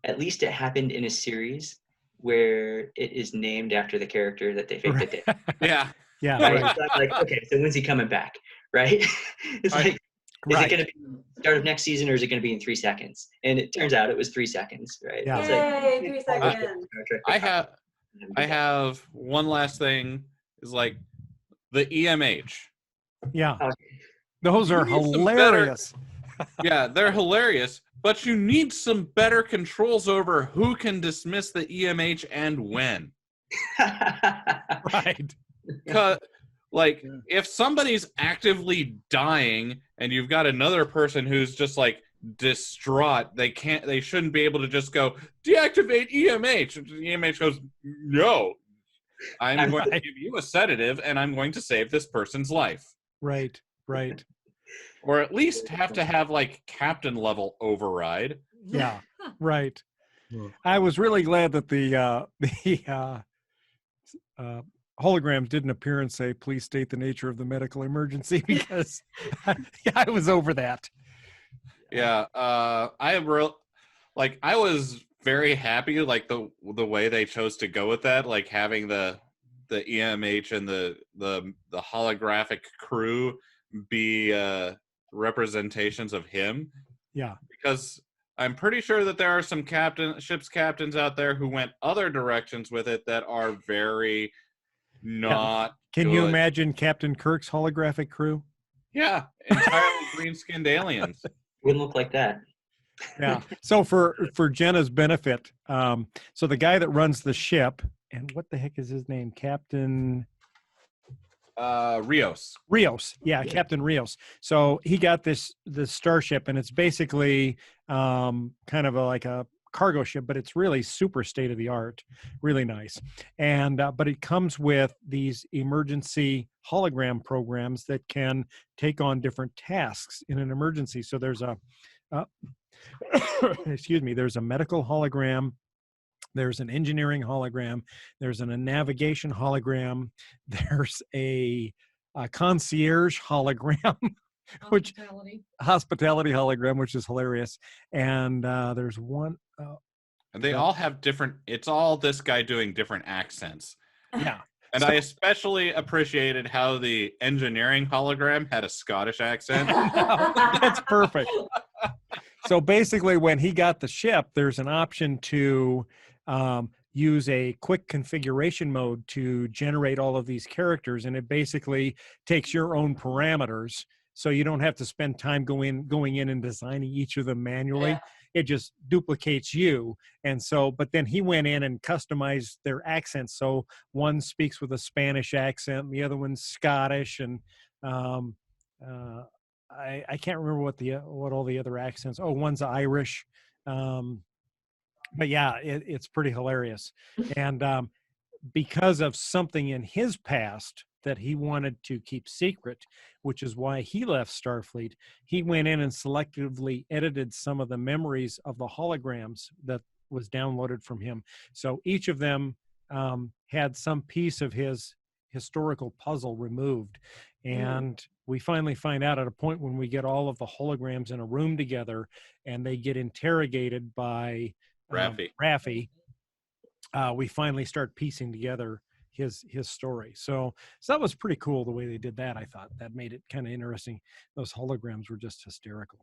at least it happened in a series where it is named after the character that they faked it in. Yeah. Right? Right. So I'm like, okay, so when's he coming back? Right? It's like, is it going to be start of next season, or is it going to be in 3 seconds? And it turns out it was 3 seconds, right? Yeah. Yay, 3 seconds. I have one last thing, is like the EMH. Yeah. Those are hilarious. Yeah, they're hilarious, but you need some better controls over who can dismiss the EMH and when. Right. Like, if somebody's actively dying and you've got another person who's just like distraught, they shouldn't be able to just go deactivate EMH. The EMH goes, no, I'm going to give you a sedative and I'm going to save this person's life. Right. Or at least have to have like captain level override. Yeah. Right. I was really glad that the holograms didn't appear and say, please state the nature of the medical emergency, because I was over that. Yeah. I was very happy, like the way they chose to go with that, like having the EMH and the holographic crew be representations of him. Yeah. Because I'm pretty sure that there are some ship's captains out there who went other directions with it that are very not Can good. you imagine Captain Kirk's holographic crew? Yeah, entirely green-skinned aliens. Wouldn't look like that. Yeah. So for Jenna's benefit, so the guy that runs the ship, and what the heck is his name? Captain Rios. Yeah, Captain Rios. So he got this starship, and it's basically kind of like a cargo ship, but it's really super state of the art, really nice. And but it comes with these emergency hologram programs that can take on different tasks in an emergency. So there's a there's a medical hologram, there's an engineering hologram, there's a navigation hologram, there's a concierge hologram, which hospitality hologram, which is hilarious. And there's one. And they all have different. It's all this guy doing different accents. Yeah. And I especially appreciated how the engineering hologram had a Scottish accent. That's perfect. So basically, when he got the ship, there's an option to use a quick configuration mode to generate all of these characters, and it basically takes your own parameters, so you don't have to spend time going in and designing each of them manually. Yeah. It just duplicates you. And so, but then he went in and customized their accents. So one speaks with a Spanish accent, and the other one's Scottish, and I can't remember what all the other accents. Oh, one's Irish. But yeah, it's pretty hilarious. And because of something in his past that he wanted to keep secret, which is why he left Starfleet, he went in and selectively edited some of the memories of the holograms that was downloaded from him. So each of them had some piece of his historical puzzle removed. And we finally find out at a point when we get all of the holograms in a room together and they get interrogated by Raffi, we finally start piecing together his story. So that was pretty cool the way they did that. I thought that made it kind of interesting. Those holograms were just hysterical.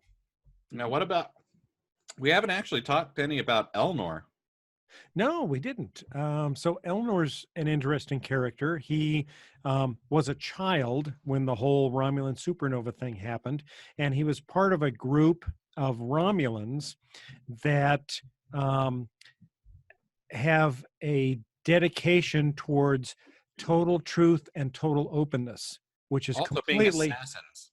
Now, what about, we haven't actually talked any about Elnor. No, we didn't. So Elnor's an interesting character. He was a child when the whole Romulan supernova thing happened, and he was part of a group of Romulans that have a dedication towards total truth and total openness, which is Also completely being assassins.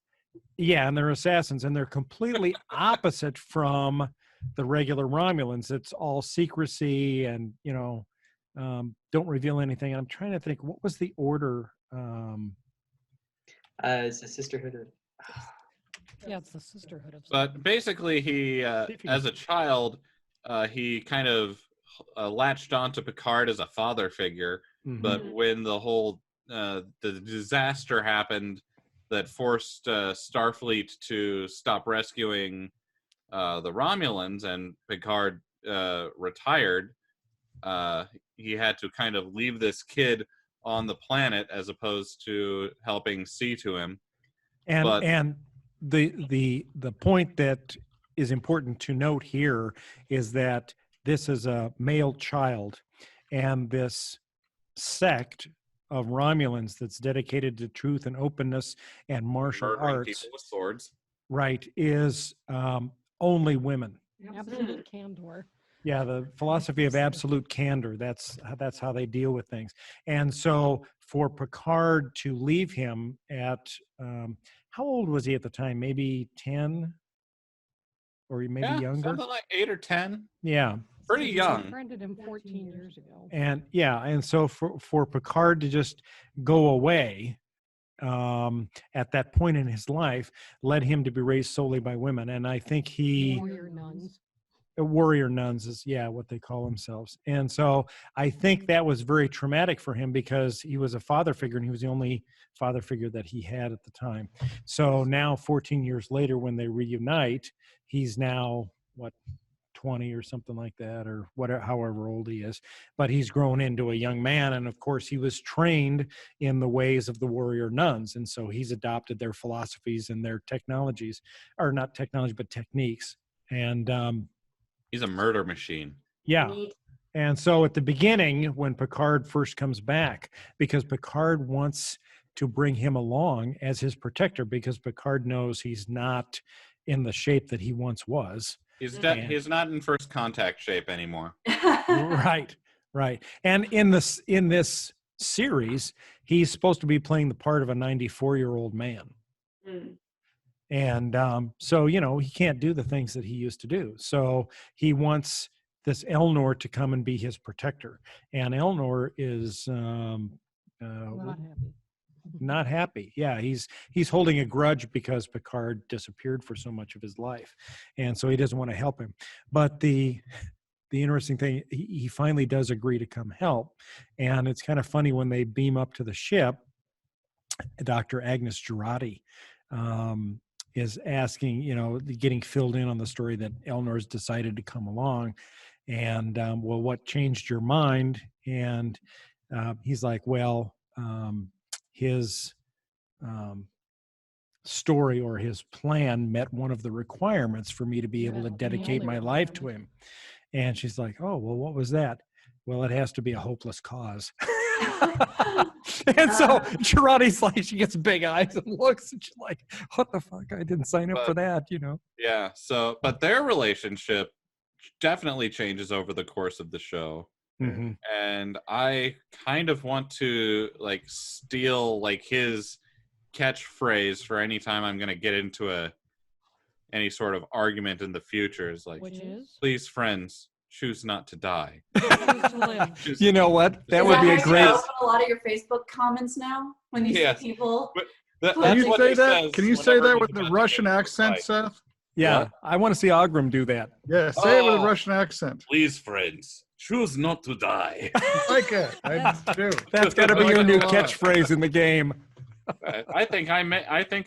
Yeah, and they're assassins, and they're completely opposite from the regular Romulans. It's all secrecy and, don't reveal anything. I'm trying to think, what was the order? It's a sisterhood of. Yeah, it's the sisterhood of. But basically, he, as a child, he kind of latched onto Picard as a father figure. Mhm. But when the whole the disaster happened that forced Starfleet to stop rescuing the Romulans, and Picard retired, he had to kind of leave this kid on the planet as opposed to helping see to him. And the point that is important to note here is that this is a male child, and this sect of Romulans that's dedicated to truth and openness and martial Murdering arts, people with swords. right, is only women. Absolute candor. Yeah, the philosophy of absolute candor. That's how they deal with things. And so for Picard to leave him at, how old was he at the time? Maybe 10? Or maybe younger? Something like 8 or 10. Yeah. Pretty young. I befriended him 14 years ago. And so for Picard to just go away at that point in his life led him to be raised solely by women. And I think warrior nuns is what they call themselves. And so I think that was very traumatic for him because he was a father figure, and he was the only father figure that he had at the time. So now 14 years later, when they reunite, he's now 20 or something like that, or whatever, however old he is, but he's grown into a young man. And of course he was trained in the ways of the warrior nuns. And so he's adopted their philosophies and their technologies, or not technology, but techniques. And he's a murder machine. Yeah. And so at the beginning, when Picard first comes back, because Picard wants to bring him along as his protector, because Picard knows he's not in the shape that he once was. He's not in first contact shape anymore. Right. And in this series, he's supposed to be playing the part of a 94-year-old man. Mm. And so, he can't do the things that he used to do. So he wants this Elnor to come and be his protector. And Elnor is Not happy. not happy. Yeah, he's holding a grudge because Picard disappeared for so much of his life. And so he doesn't want to help him. But the interesting thing, he finally does agree to come help. And it's kind of funny when they beam up to the ship, Dr. Agnes Girardi is asking, getting filled in on the story that Elnor's decided to come along. And, well, what changed your mind? And he's like, well, his story or his plan met one of the requirements for me to be able to The dedicate only my life to him. And she's like, oh, well, what was that? Well, it has to be a hopeless cause. And so Girardi's like, she gets big eyes and looks, and she's like, what the fuck? I didn't sign up for that, you know? Yeah. So, but their relationship definitely changes over the course of the show. Mm-hmm. And I kind of want to like steal like his catchphrase for any time I'm going to get into any sort of argument in the future. Is like, Which is? please, friends, choose not to die. Choose to live. Choose- You know what? That Is would be a how you great. open a lot of your Facebook comments now when you Yes. see people. That- Can that's you what say he that? says Can you say whenever that he's with the about to Russian get into a accent, fight. Seth? Yeah, What? I want to see Ogram do that. Yeah, say it with a Oh. Russian accent. Please, friends, choose not to die. I like it. I do. That's got to be I like your it new a lot. catchphrase in the game. I think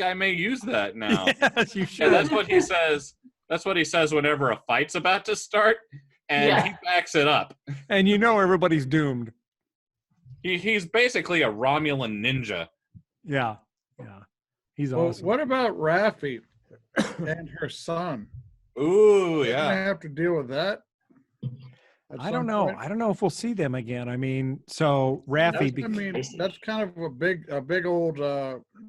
I may use that now. Yes, you Yeah, should. that's what he says. That's what he says whenever a fight's about to start, and Yeah. he backs it up. And you know everybody's doomed. He's basically a Romulan ninja. Yeah, yeah. He's Well, awesome. what about Raffi and her son? Ooh, We're gonna yeah. have to deal with that. at I some don't know. point? I don't know if we'll see them again. I mean, so Raffi. I mean, that's kind of a big old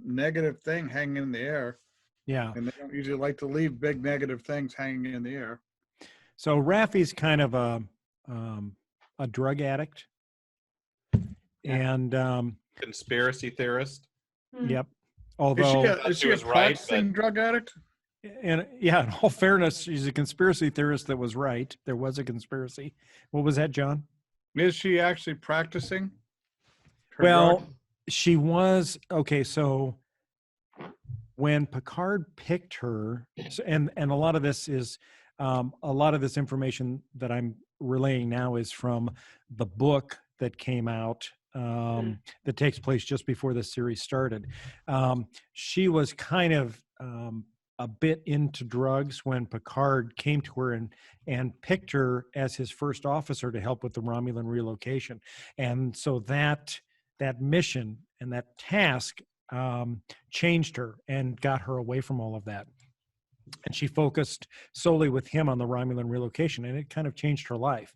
negative thing hanging in the air, Yeah. and they don't usually like to leave big negative things hanging in the air. So Raffi's kind of a drug addict, and Conspiracy theorist. yep. Is Although, is she she a was right, practicing drug addict? and yeah, in all fairness, she's a conspiracy theorist that was right. There was a conspiracy. What was that, John? Is she actually practicing? her Well, drug? she was okay. So when Picard picked her, and a lot of this is a lot of this information that I'm relaying now is from the book that came out that takes place just before the series started. She was kind of a bit into drugs when Picard came to her and picked her as his first officer to help with the Romulan relocation. And so that mission and that task changed her and got her away from all of that. And she focused solely with him on the Romulan relocation, and it kind of changed her life.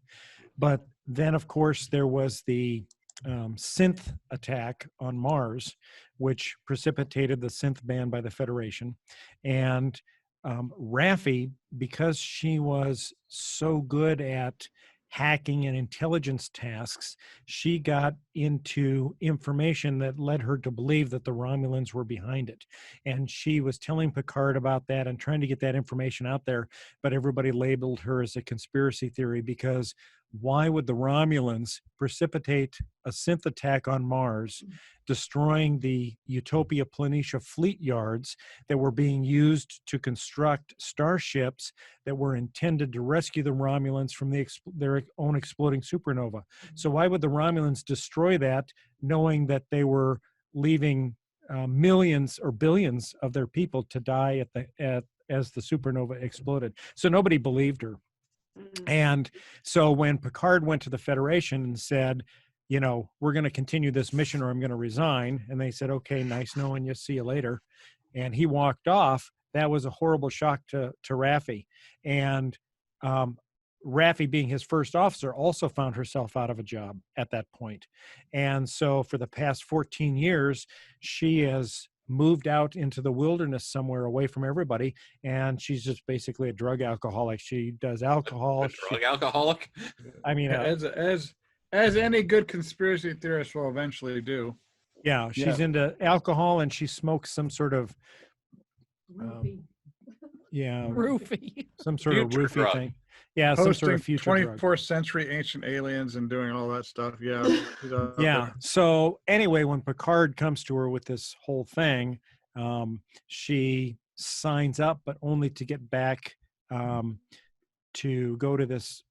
But then, of course, there was the synth attack on Mars, which precipitated the synth ban by the Federation. And Raffi, because she was so good at hacking and intelligence tasks, she got into information that led her to believe that the Romulans were behind it. And she was telling Picard about that and trying to get that information out there, but everybody labeled her as a conspiracy theory because why would the Romulans precipitate a synth attack on Mars, destroying the Utopia Planitia fleet yards that were being used to construct starships that were intended to rescue the Romulans from their own exploding supernova? So why would the Romulans destroy that, knowing that they were leaving millions or billions of their people to die as the supernova exploded? So nobody believed her. And so when Picard went to the Federation and said, you know, we're going to continue this mission or I'm going to resign, and they said, okay, nice knowing you, see you later, and he walked off, that was a horrible shock to Raffi. And Raffi, being his first officer, also found herself out of a job at that point. And so for the past 14 years, she has moved out into the wilderness somewhere away from everybody, and she's just basically a drug alcoholic. She does alcohol. A drug alcoholic. I mean, As any good conspiracy theorist will eventually do. yeah, she's into alcohol, and she smokes some sort of Roofie. some sort of Future roofie drug. thing. Yeah, some sort of Hosting future drug. 24th century ancient aliens and doing all that stuff. Yeah. she's out Yeah. there. So anyway, when Picard comes to her with this whole thing, she signs up, but only to get back to go to this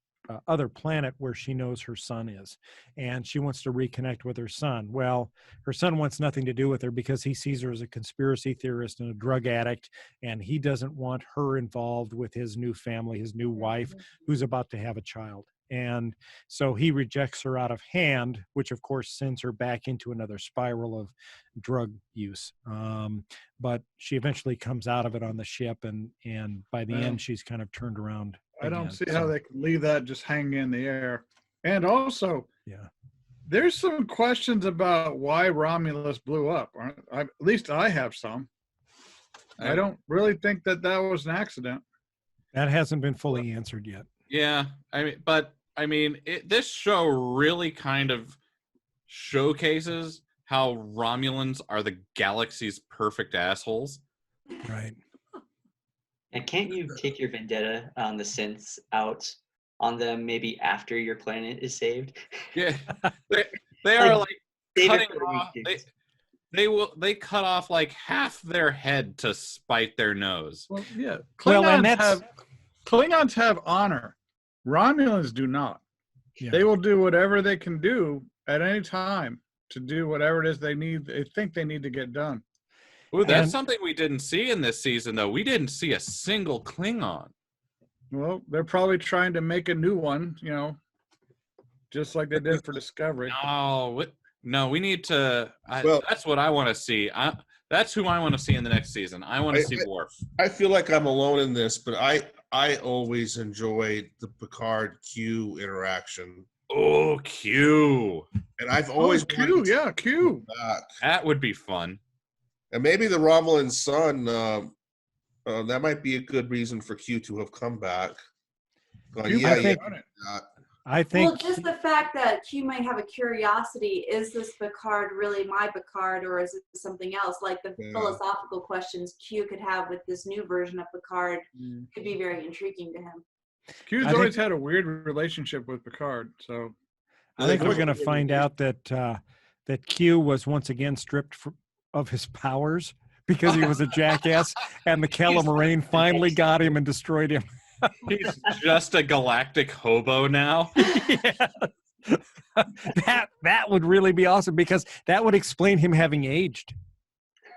other planet where she knows her son is. And she wants to reconnect with her son. Well, her son wants nothing to do with her because he sees her as a conspiracy theorist and a drug addict, and he doesn't want her involved with his new family, his new wife, who's about to have a child. And so he rejects her out of hand, which of course sends her back into another spiral of drug use. But she eventually comes out of it on the ship, and by the end, she's kind of turned around. I don't again. see how they can leave that just hanging in the air. And also, Yeah. there's some questions about why Romulus blew up. At least I have some. I don't really think that was an accident. That hasn't been fully answered yet. Yeah, this show really kind of showcases how Romulans are the galaxy's perfect assholes. Right. And can't you take your vendetta on the synths out on them maybe after your planet is saved? Yeah, they are like save it cutting for off. weekends. They cut off like half their head to spite their nose. Well, yeah. Well, and Klingons have honor. Romulans do not. Yeah. They will do whatever they can do at any time to do whatever it is they think they need to get done. Ooh, that's And- something we didn't see in this season, though. We didn't see a single Klingon. Well, they're probably trying to make a new one, just like they did for Discovery. No, we need to. Well- That's what I want to see. That's who I want to see in the next season. I want to see Worf. I feel like I'm alone in this, but I always enjoyed the Picard Q interaction, Oh, Q. and I've always Q, wanted to yeah, Q. come back. That would be fun. And maybe the Romulan son. That might be a good reason for Q to have come back. Going, Q yeah, might yeah. have done it. I think Well, just the fact that Q might have a curiosity, is this Picard really my Picard, or is it something else? Like the Yeah. philosophical questions Q could have with this new version of Picard could be very intriguing to him. Q's I always think- had a weird relationship with Picard, so I think we're going to find out that Q was once again stripped of his powers because he was a jackass, and the Calamarain finally got him and destroyed him. He's just a galactic hobo now. Yeah. That would really be awesome, because that would explain him having aged.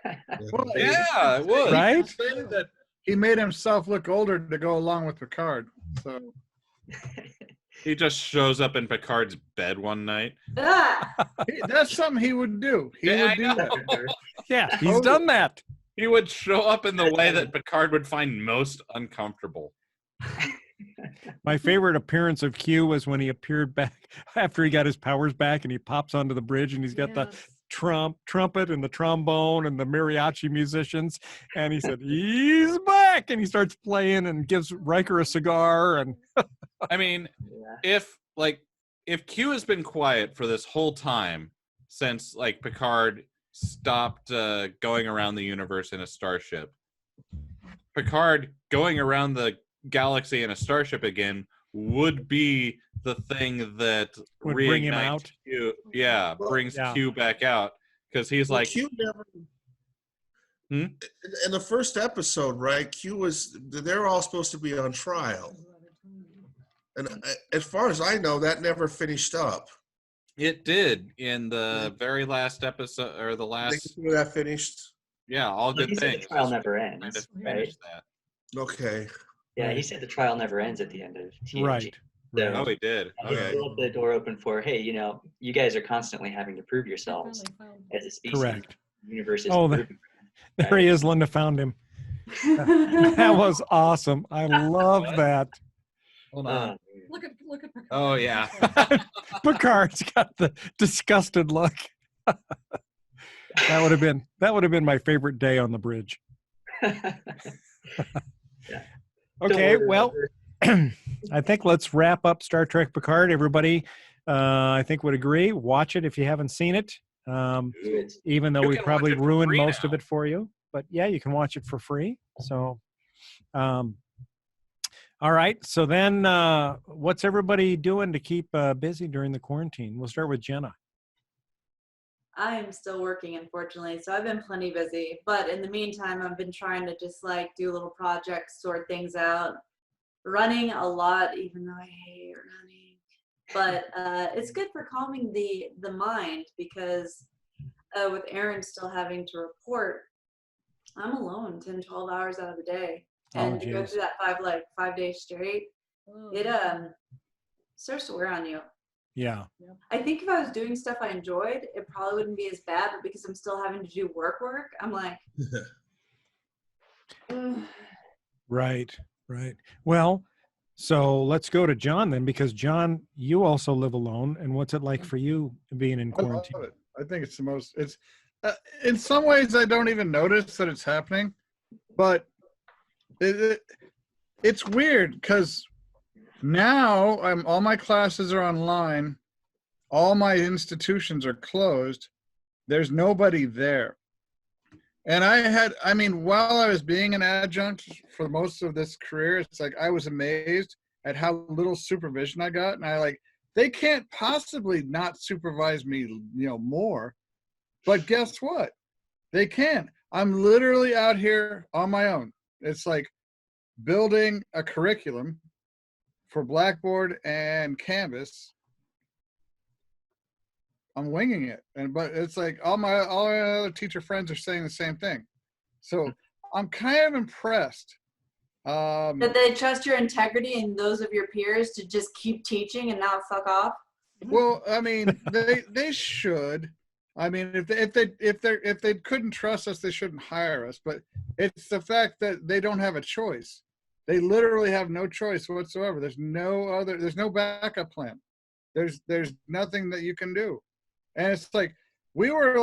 well, Yeah, it would. Right? He said that he made himself look older to go along with Picard. So He just shows up in Picard's bed one night. Ah! that's something he would do. He Yeah, would I do know. that. Yeah, he's done that. He would show up in the way that Picard would find most uncomfortable. My favorite appearance of Q was when he appeared back after he got his powers back, and he pops onto the bridge, and he's got the trumpet and the trombone and the mariachi musicians, and he said, "He's back," and he starts playing and gives Riker a cigar. And I mean, Yeah. if Q has been quiet for this whole time since like Picard stopped going around the universe in a starship, Picard going around the galaxy in a starship again would be the thing that Would bring him reignites out. Q. Yeah, brings Yeah. Q back out, because he's Well, like, Q never. Hmm? In the first episode, right? Q was. They're all supposed to be on trial, and as far as I know, that never finished up. it did in the very last episode, or the I think last, that finished. yeah, all Well, good he said things. the trial That's never kind ends, of right? finished that. Okay. Yeah, he said the trial never ends at the end of TNG. right, So, Oh, he did. he Okay. left the door open for, hey, you guys are constantly having to prove yourselves as a species. correct. The universe is Oh, proving. There he is. Linda found him. That was awesome. I love that. Hold Uh, on. Look at Picard. Oh, yeah. Picard's got the disgusted look. That would have been my favorite day on the bridge. Okay, worry, well, Roger. I think let's wrap up Star Trek Picard. Everybody, I think would agree. Watch it if you haven't seen it. Good. Even though You we can probably watch it for ruined free most of now. it for you. But yeah, you can watch it for free. So, all right. So then, what's everybody doing to keep busy during the quarantine? We'll start with Jenna. I am still working, unfortunately, so I've been plenty busy. But in the meantime, I've been trying to just like do little projects, sort things out, running a lot, even though I hate running. But it's good for calming the mind, because with Aaron still having to report, I'm alone 10, 12 hours out of the day. Oh, And to go geez. through that 5 days straight, it starts to wear on you. Yeah. I think if I was doing stuff I enjoyed, it probably wouldn't be as bad, but because I'm still having to do work, I'm like, ugh. Right. Well, so let's go to John then, because John, you also live alone. And what's it like for you being in I love quarantine? it. I think it's the most. It's in some ways I don't even notice that it's happening, but it's weird because now all my classes are online, all my institutions are closed. There's nobody there. And while I was being an adjunct for most of this career, it's like I was amazed at how little supervision I got. And they can't possibly not supervise me, more. But guess what? They can. I'm literally out here on my own. It's like building a curriculum for Blackboard and Canvas. I'm winging it, but it's like all my other teacher friends are saying the same thing. So I'm kind of impressed. That they trust your integrity and those of your peers to just keep teaching and not fuck off. Well, I mean, they should. I mean, if they couldn't trust us, they shouldn't hire us. But it's the fact that they don't have a choice. They literally have no choice whatsoever. There's no backup plan. There's nothing that you can do. And it's like, we were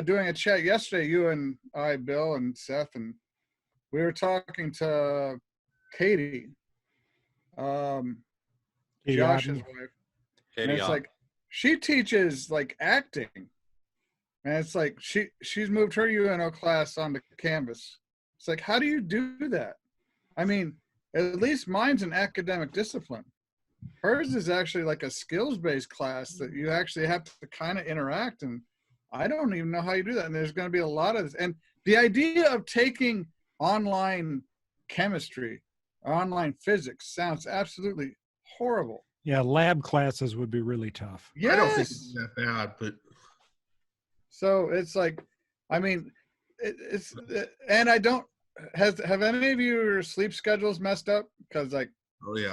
doing a chat yesterday, you and I, Bill and Seth, and we were talking to Katie, Josh's wife. And it's like, she teaches acting. And it's like, she's moved her UNO class onto Canvas. It's like, how do you do that? I mean, at least mine's an academic discipline. Hers is actually like a skills-based class that you actually have to kind of interact, and I don't even know how you do that. And there's going to be a lot of this. And the idea of taking online chemistry or online physics sounds absolutely horrible. Yeah, lab classes would be really tough. Yes. I don't think it's that bad, but so it's like, I mean, and I don't have any of your sleep schedules messed up? Because oh yeah,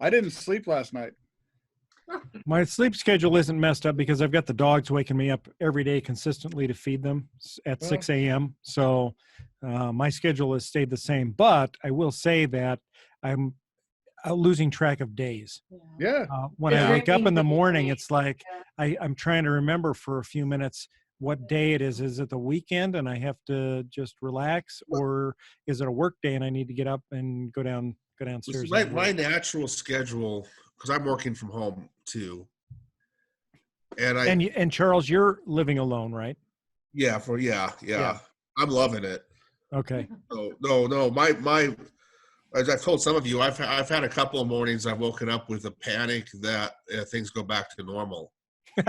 I didn't sleep last night. My sleep schedule isn't messed up because I've got the dogs waking me up every day consistently to feed them at 6 a.m. So my schedule has stayed the same. But I will say that I'm losing track of days. Yeah. When I wake up in the morning, it's like I'm trying to remember for a few minutes what day it is. Is it the weekend and I have to just relax, or is it a work day and I need to get up and go downstairs? My natural schedule, because I'm working from home too, and Charles, you're living alone, right? Yeah, I'm loving it. Okay. No, my as I've told some of you, I've had a couple of mornings I've woken up with a panic that things go back to normal. I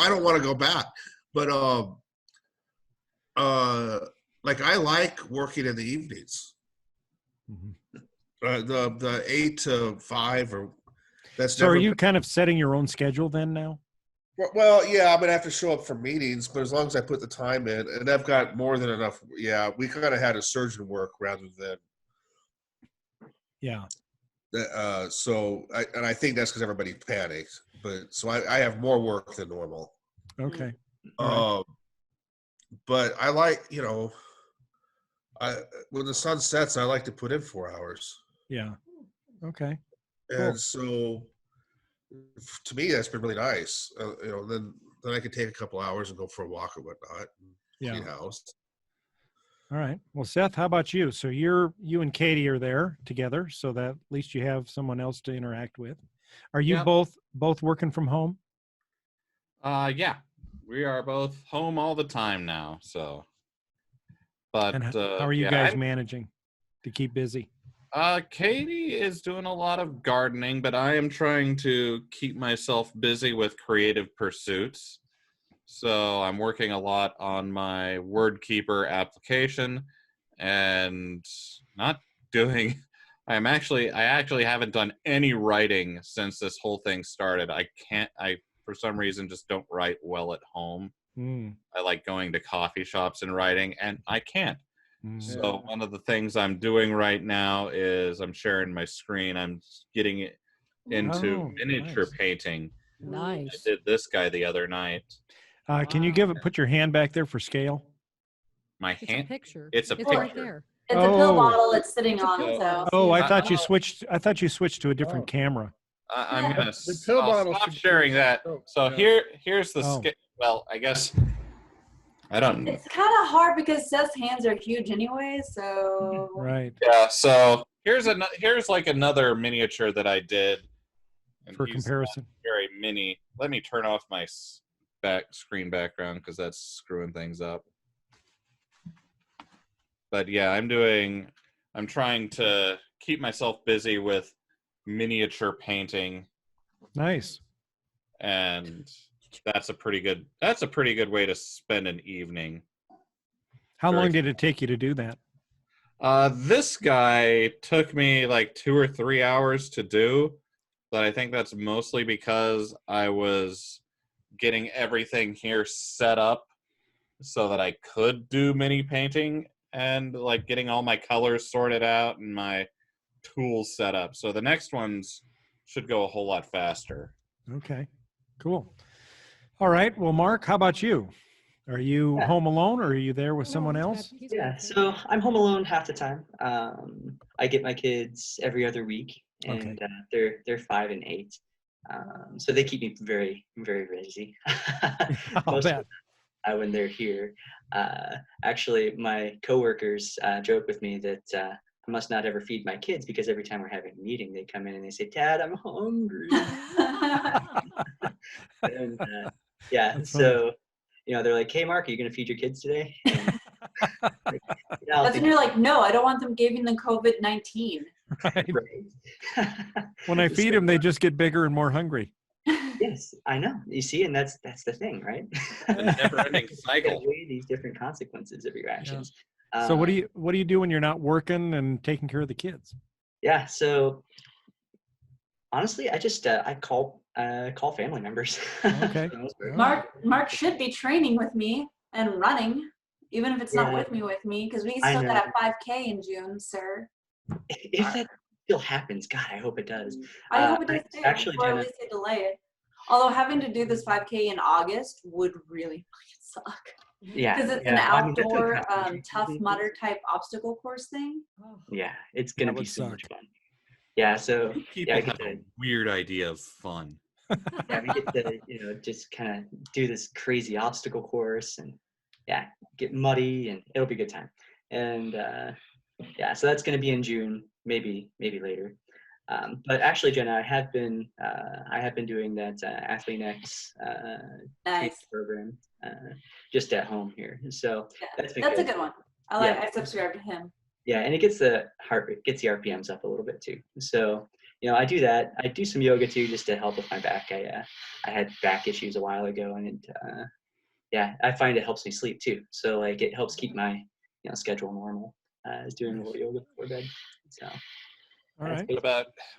don't want to go back, but I like working in the evenings. Mm-hmm. The 8 to 5 or that's. So are you kind of setting your own schedule then now? Well, yeah, I'm gonna have to show up for meetings, but as long as I put the time in, and I've got more than enough. Yeah, we kind of had a surgeon work rather than. Yeah. So I think that's because everybody panicked, but so I have more work than normal. Okay. But I like, when the sun sets, I like to put in 4 hours. Yeah. Okay. And so, to me, that's been really nice. Then I could take a couple hours and go for a walk or whatnot. And clean house. All right. Well, Seth, how about you? So you and Katie are there together, so that at least you have someone else to interact with. Are you both working from home? Yeah, we are both home all the time now. So, but and how are you guys managing to keep busy? Katie is doing a lot of gardening, but I am trying to keep myself busy with creative pursuits. So I'm working a lot on my WordKeeper application and not doing, I actually haven't done any writing since this whole thing started. I for some reason just don't write well at home. I like going to coffee shops and writing, and I can't. So one of the things I'm doing right now is I'm sharing my screen. I'm getting it into miniature painting. Nice. I did this guy the other night. Can you put your hand back there for scale? My It's a hand. picture. It's a It's picture. right there. It's a pill Oh. bottle it's sitting It's a on. pill So bottle. Oh, I Yeah. thought you switched. I thought you switched to a different camera. I'm gonna The pill I'll bottle stop should sharing be- that. oh, So yeah. here's the Oh. well, I guess I don't. it's kind of hard because Seth's hands are huge anyway. So Right. Yeah. So here's like another miniature that I did. And For he's comparison. very mini. Let me turn off my screen background because that's screwing things up. But yeah, I'm trying to keep myself busy with miniature painting, Nice. and that's a pretty good way to spend an evening. How Very long did it take you to do that? This guy took me like 2 or 3 hours to do, but I think that's mostly because I was getting everything here set up so that I could do mini painting and like getting all my colors sorted out and my tools set up. So the next ones should go a whole lot faster. Okay. Cool. All right. Well, Mark, how about you? Are you home alone or are you there with someone else? Yeah, so I'm home alone half the time. I get my kids every other week, and they're 5 and 8. So they keep me very, very busy. I'll Most bet. of the time when they're here. Actually, my coworkers joke with me that I must not ever feed my kids because every time we're having a meeting, they come in and they say, "Dad, I'm hungry." And yeah, That's so they're like, "Hey, Mark, are you gonna feed your kids today?" And, like, yeah, I'll that's when you're like, no, I don't want them giving the COVID-19. Right. right. When I feed them, they just get bigger and more hungry. Yes, I know. You see, and that's the thing, right? The never-ending You gotta cycle. weigh these different consequences of your actions. So what do you do when you're not working and taking care of the kids? Yeah. So honestly, I just I call family members. Okay. for the most part. Mark should be training with me and running, even if it's not Yeah. with me, because we I still know. got a 5K in June, sir. If that still happens, God, I hope it does. I hope it does too, actually, or at Jenna, least they delay it. Although having to do this 5K in August would really fucking suck. yeah, Because it's yeah, an I mean, that's what outdoor, happened. tough mudder type obstacle course thing. Yeah, it's gonna That be would so much suck. fun. Yeah, so People I have get a to weird idea of fun. we get to just kind of do this crazy obstacle course and get muddy and it'll be a good time. And so that's gonna be in June, maybe later. But actually, Jenna, I have been doing that Athlean-X Nice. program just at home here. So Yeah, that's been that's a good. good one. Yeah. I subscribe to him. Yeah, and it gets the heart rate, gets the RPMs up a little bit too. So I do that. I do some yoga too, just to help with my back. I had back issues a while ago, and I find it helps me sleep too. So like it helps keep my schedule normal. Is doing a little yoga before bed. So. All right.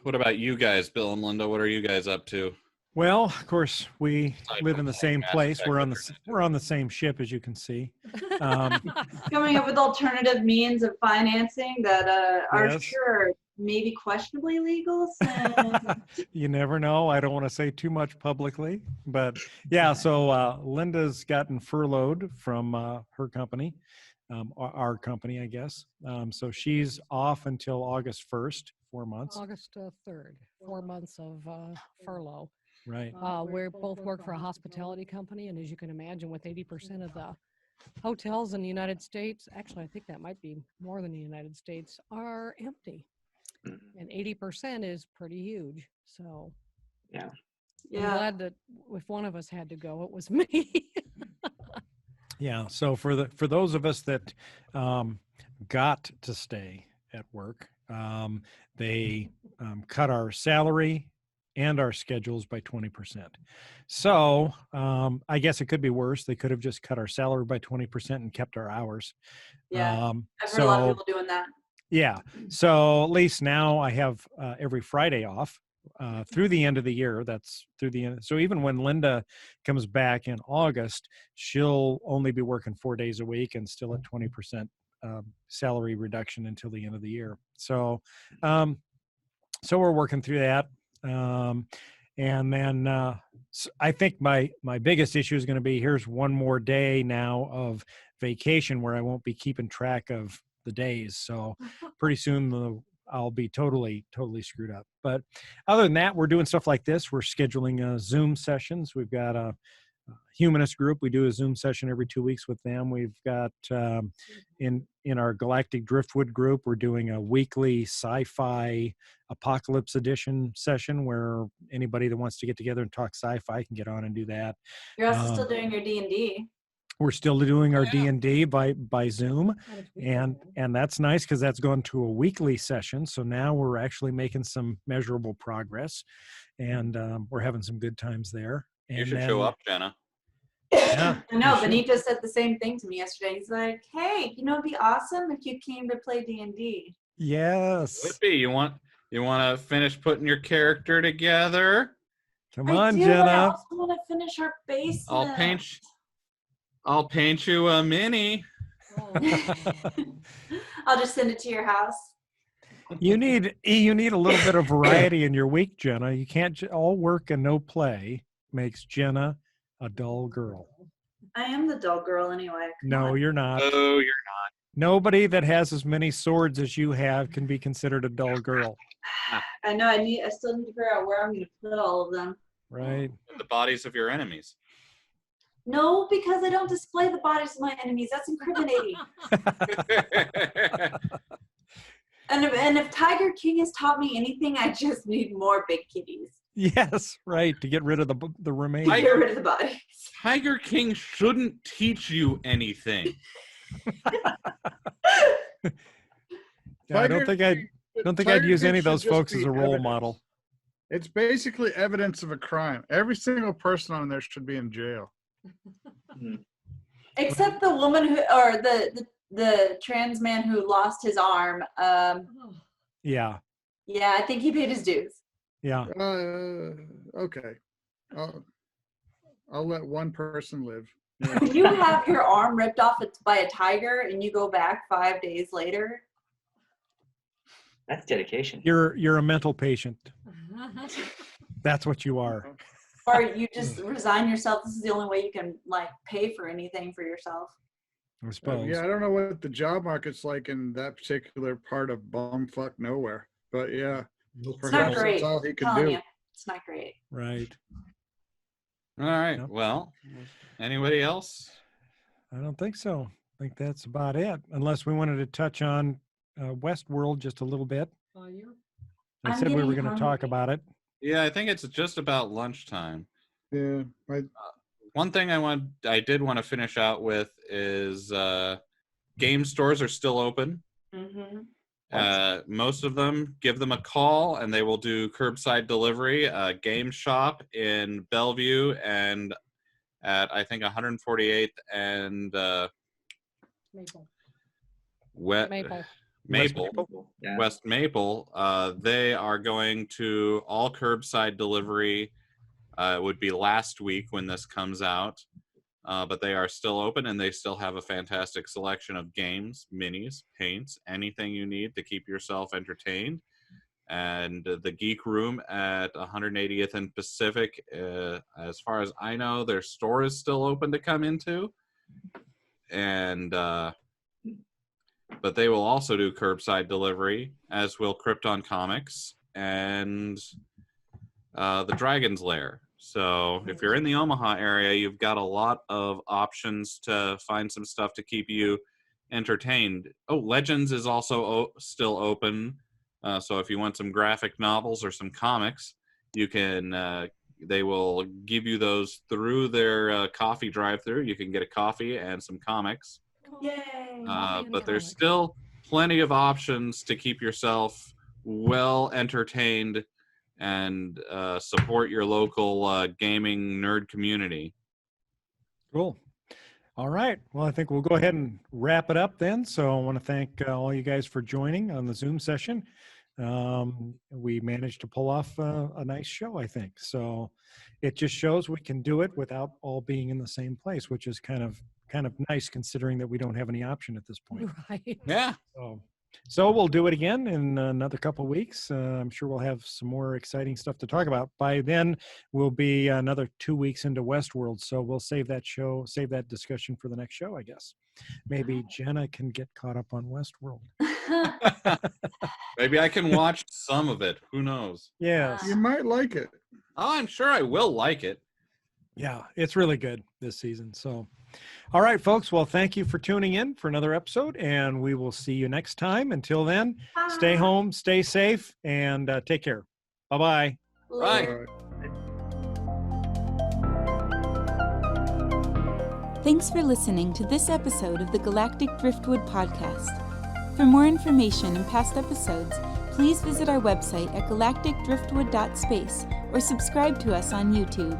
What about you guys, Bill and Linda? What are you guys up to? Well, of course, we Aside live from in the playing same Mass place. Effect We're on the same ship, as you can see. Coming up with alternative means of financing that are Yes. sure maybe questionably legal. So. You never know. I don't want to say too much publicly, but yeah. So Linda's gotten furloughed from her company, our company, I guess. So she's off until August 1st, 4 months. August 3rd, 4 months of furlough. Right. We both work for a hospitality company, and as you can imagine, with 80% of the hotels in the United States, actually, I think that might be more than the United States, are empty. And 80% is pretty huge. So, Yeah. I'm glad that if one of us had to go, it was me. Yeah. So for those of us that got to stay at work, they cut our salary and our schedules by 20%. So I guess it could be worse. They could have just cut our salary by 20% and kept our hours. Yeah, I've heard a lot of people doing that. Yeah. So at least now I have every Friday off through the end of the year. That's through the end. So even when Linda comes back in August, she'll only be working 4 days a week and still at 20% salary reduction until the end of the year. So, so we're working through that. And then I think my biggest issue is going to be, here's one more day now of vacation where I won't be keeping track of the days. So pretty soon I'll be totally screwed up. But other than that, we're doing stuff like this. We're scheduling Zoom sessions. We've got a humanist group. We do a Zoom session every 2 weeks with them. We've got in our Galactic Driftwood group, we're doing a weekly sci-fi apocalypse edition session where anybody that wants to get together and talk sci-fi can get on and do that. You're also still doing your D&D. We're still doing our D&D by Zoom, and that's nice because that's gone to a weekly session. So now we're actually making some measurable progress, and we're having some good times there. And you should show up, Jenna. Yeah, I know, Benito said the same thing to me yesterday. He's like, hey, it'd be awesome if you came to play D&D. Yes. Whippy, you want to finish putting your character together? Come on, I Jenna. also want to finish our basement. I'll paint you a mini. I'll just send it to your house. You need a little bit of variety in your week, Jenna. You can't all work and no play makes Jenna a dull girl. I am the dull girl anyway. No, you're not. Oh, you're not. Nobody that has as many swords as you have can be considered a dull girl. I know. I still need to figure out where I'm going to put all of them. Right. The bodies of your enemies. No, because I don't display the bodies of my enemies. That's incriminating. And if Tiger King has taught me anything, I just need more big kitties. Yes, right. To get rid of the remains. To get rid of the bodies. Tiger King shouldn't teach you anything. I don't think I'd use any of those folks as a role model. It's basically evidence of a crime. Every single person on there should be in jail. Except the woman or the trans man who lost his arm. Yeah. Yeah, I think he paid his dues. Yeah. Okay. I'll let one person live. When you have your arm ripped off by a tiger and you go back 5 days later. That's dedication. You're a mental patient. That's what you are. Or you just resign yourself. This is the only way you can pay for anything for yourself. I suppose. Yeah, I don't know what the job market's like in that particular part of bumfuck nowhere, but yeah, It's not great. that's all he could Telling do. you, it's not great. Right. All right. Yep. Well, anybody else? I don't think so. I think that's about it. Unless we wanted to touch on Westworld just a little bit. I said we were going to talk about it. Yeah, I think it's just about lunchtime. Yeah. One thing I did want to finish out with is game stores are still open. Mm-hmm. Most of them, give them a call and they will do curbside delivery. Game Shop in Bellevue and at I think 148th and Maple. Yeah. West Maple. They are going to all curbside delivery. It would be last week when this comes out, but they are still open and they still have a fantastic selection of games, minis, paints, anything you need to keep yourself entertained. And the Geek Room at 180th and Pacific, as far as I know, their store is still open to come into. And but they will also do curbside delivery, as will Krypton Comics and the Dragon's Lair. So if you're in the Omaha area, you've got a lot of options to find some stuff to keep you entertained. Oh, Legends is also still open. So if you want some graphic novels or some comics, you can. They will give you those through their coffee drive-through. You can get a coffee and some comics. Yay! But there's still plenty of options to keep yourself well entertained and support your local gaming nerd community. Cool. All right. Well, I think we'll go ahead and wrap it up then. So I want to thank all you guys for joining on the Zoom session. we managed to pull off a nice show, I think. So it just shows we can do it without all being in the same place, which is kind of nice considering that we don't have any option at this point. Right. Yeah. So we'll do it again in another couple of weeks. I'm sure we'll have some more exciting stuff to talk about. By then, we'll be another 2 weeks into Westworld. So we'll save that discussion for the next show, I guess. Maybe Jenna can get caught up on Westworld. Maybe I can watch some of it. Who knows? Yes. You might like it. Oh, I'm sure I will like it. Yeah, it's really good this season. So, all right, folks. Well, thank you for tuning in for another episode, and we will see you next time. Until then, stay home, stay safe, and take care. Bye-bye. Bye. All right. Thanks for listening to this episode of the Galactic Driftwood podcast. For more information and past episodes, please visit our website at galacticdriftwood.space or subscribe to us on YouTube.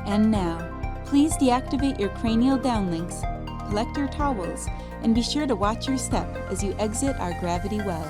And now, please deactivate your cranial downlinks, collect your towels, and be sure to watch your step as you exit our gravity well.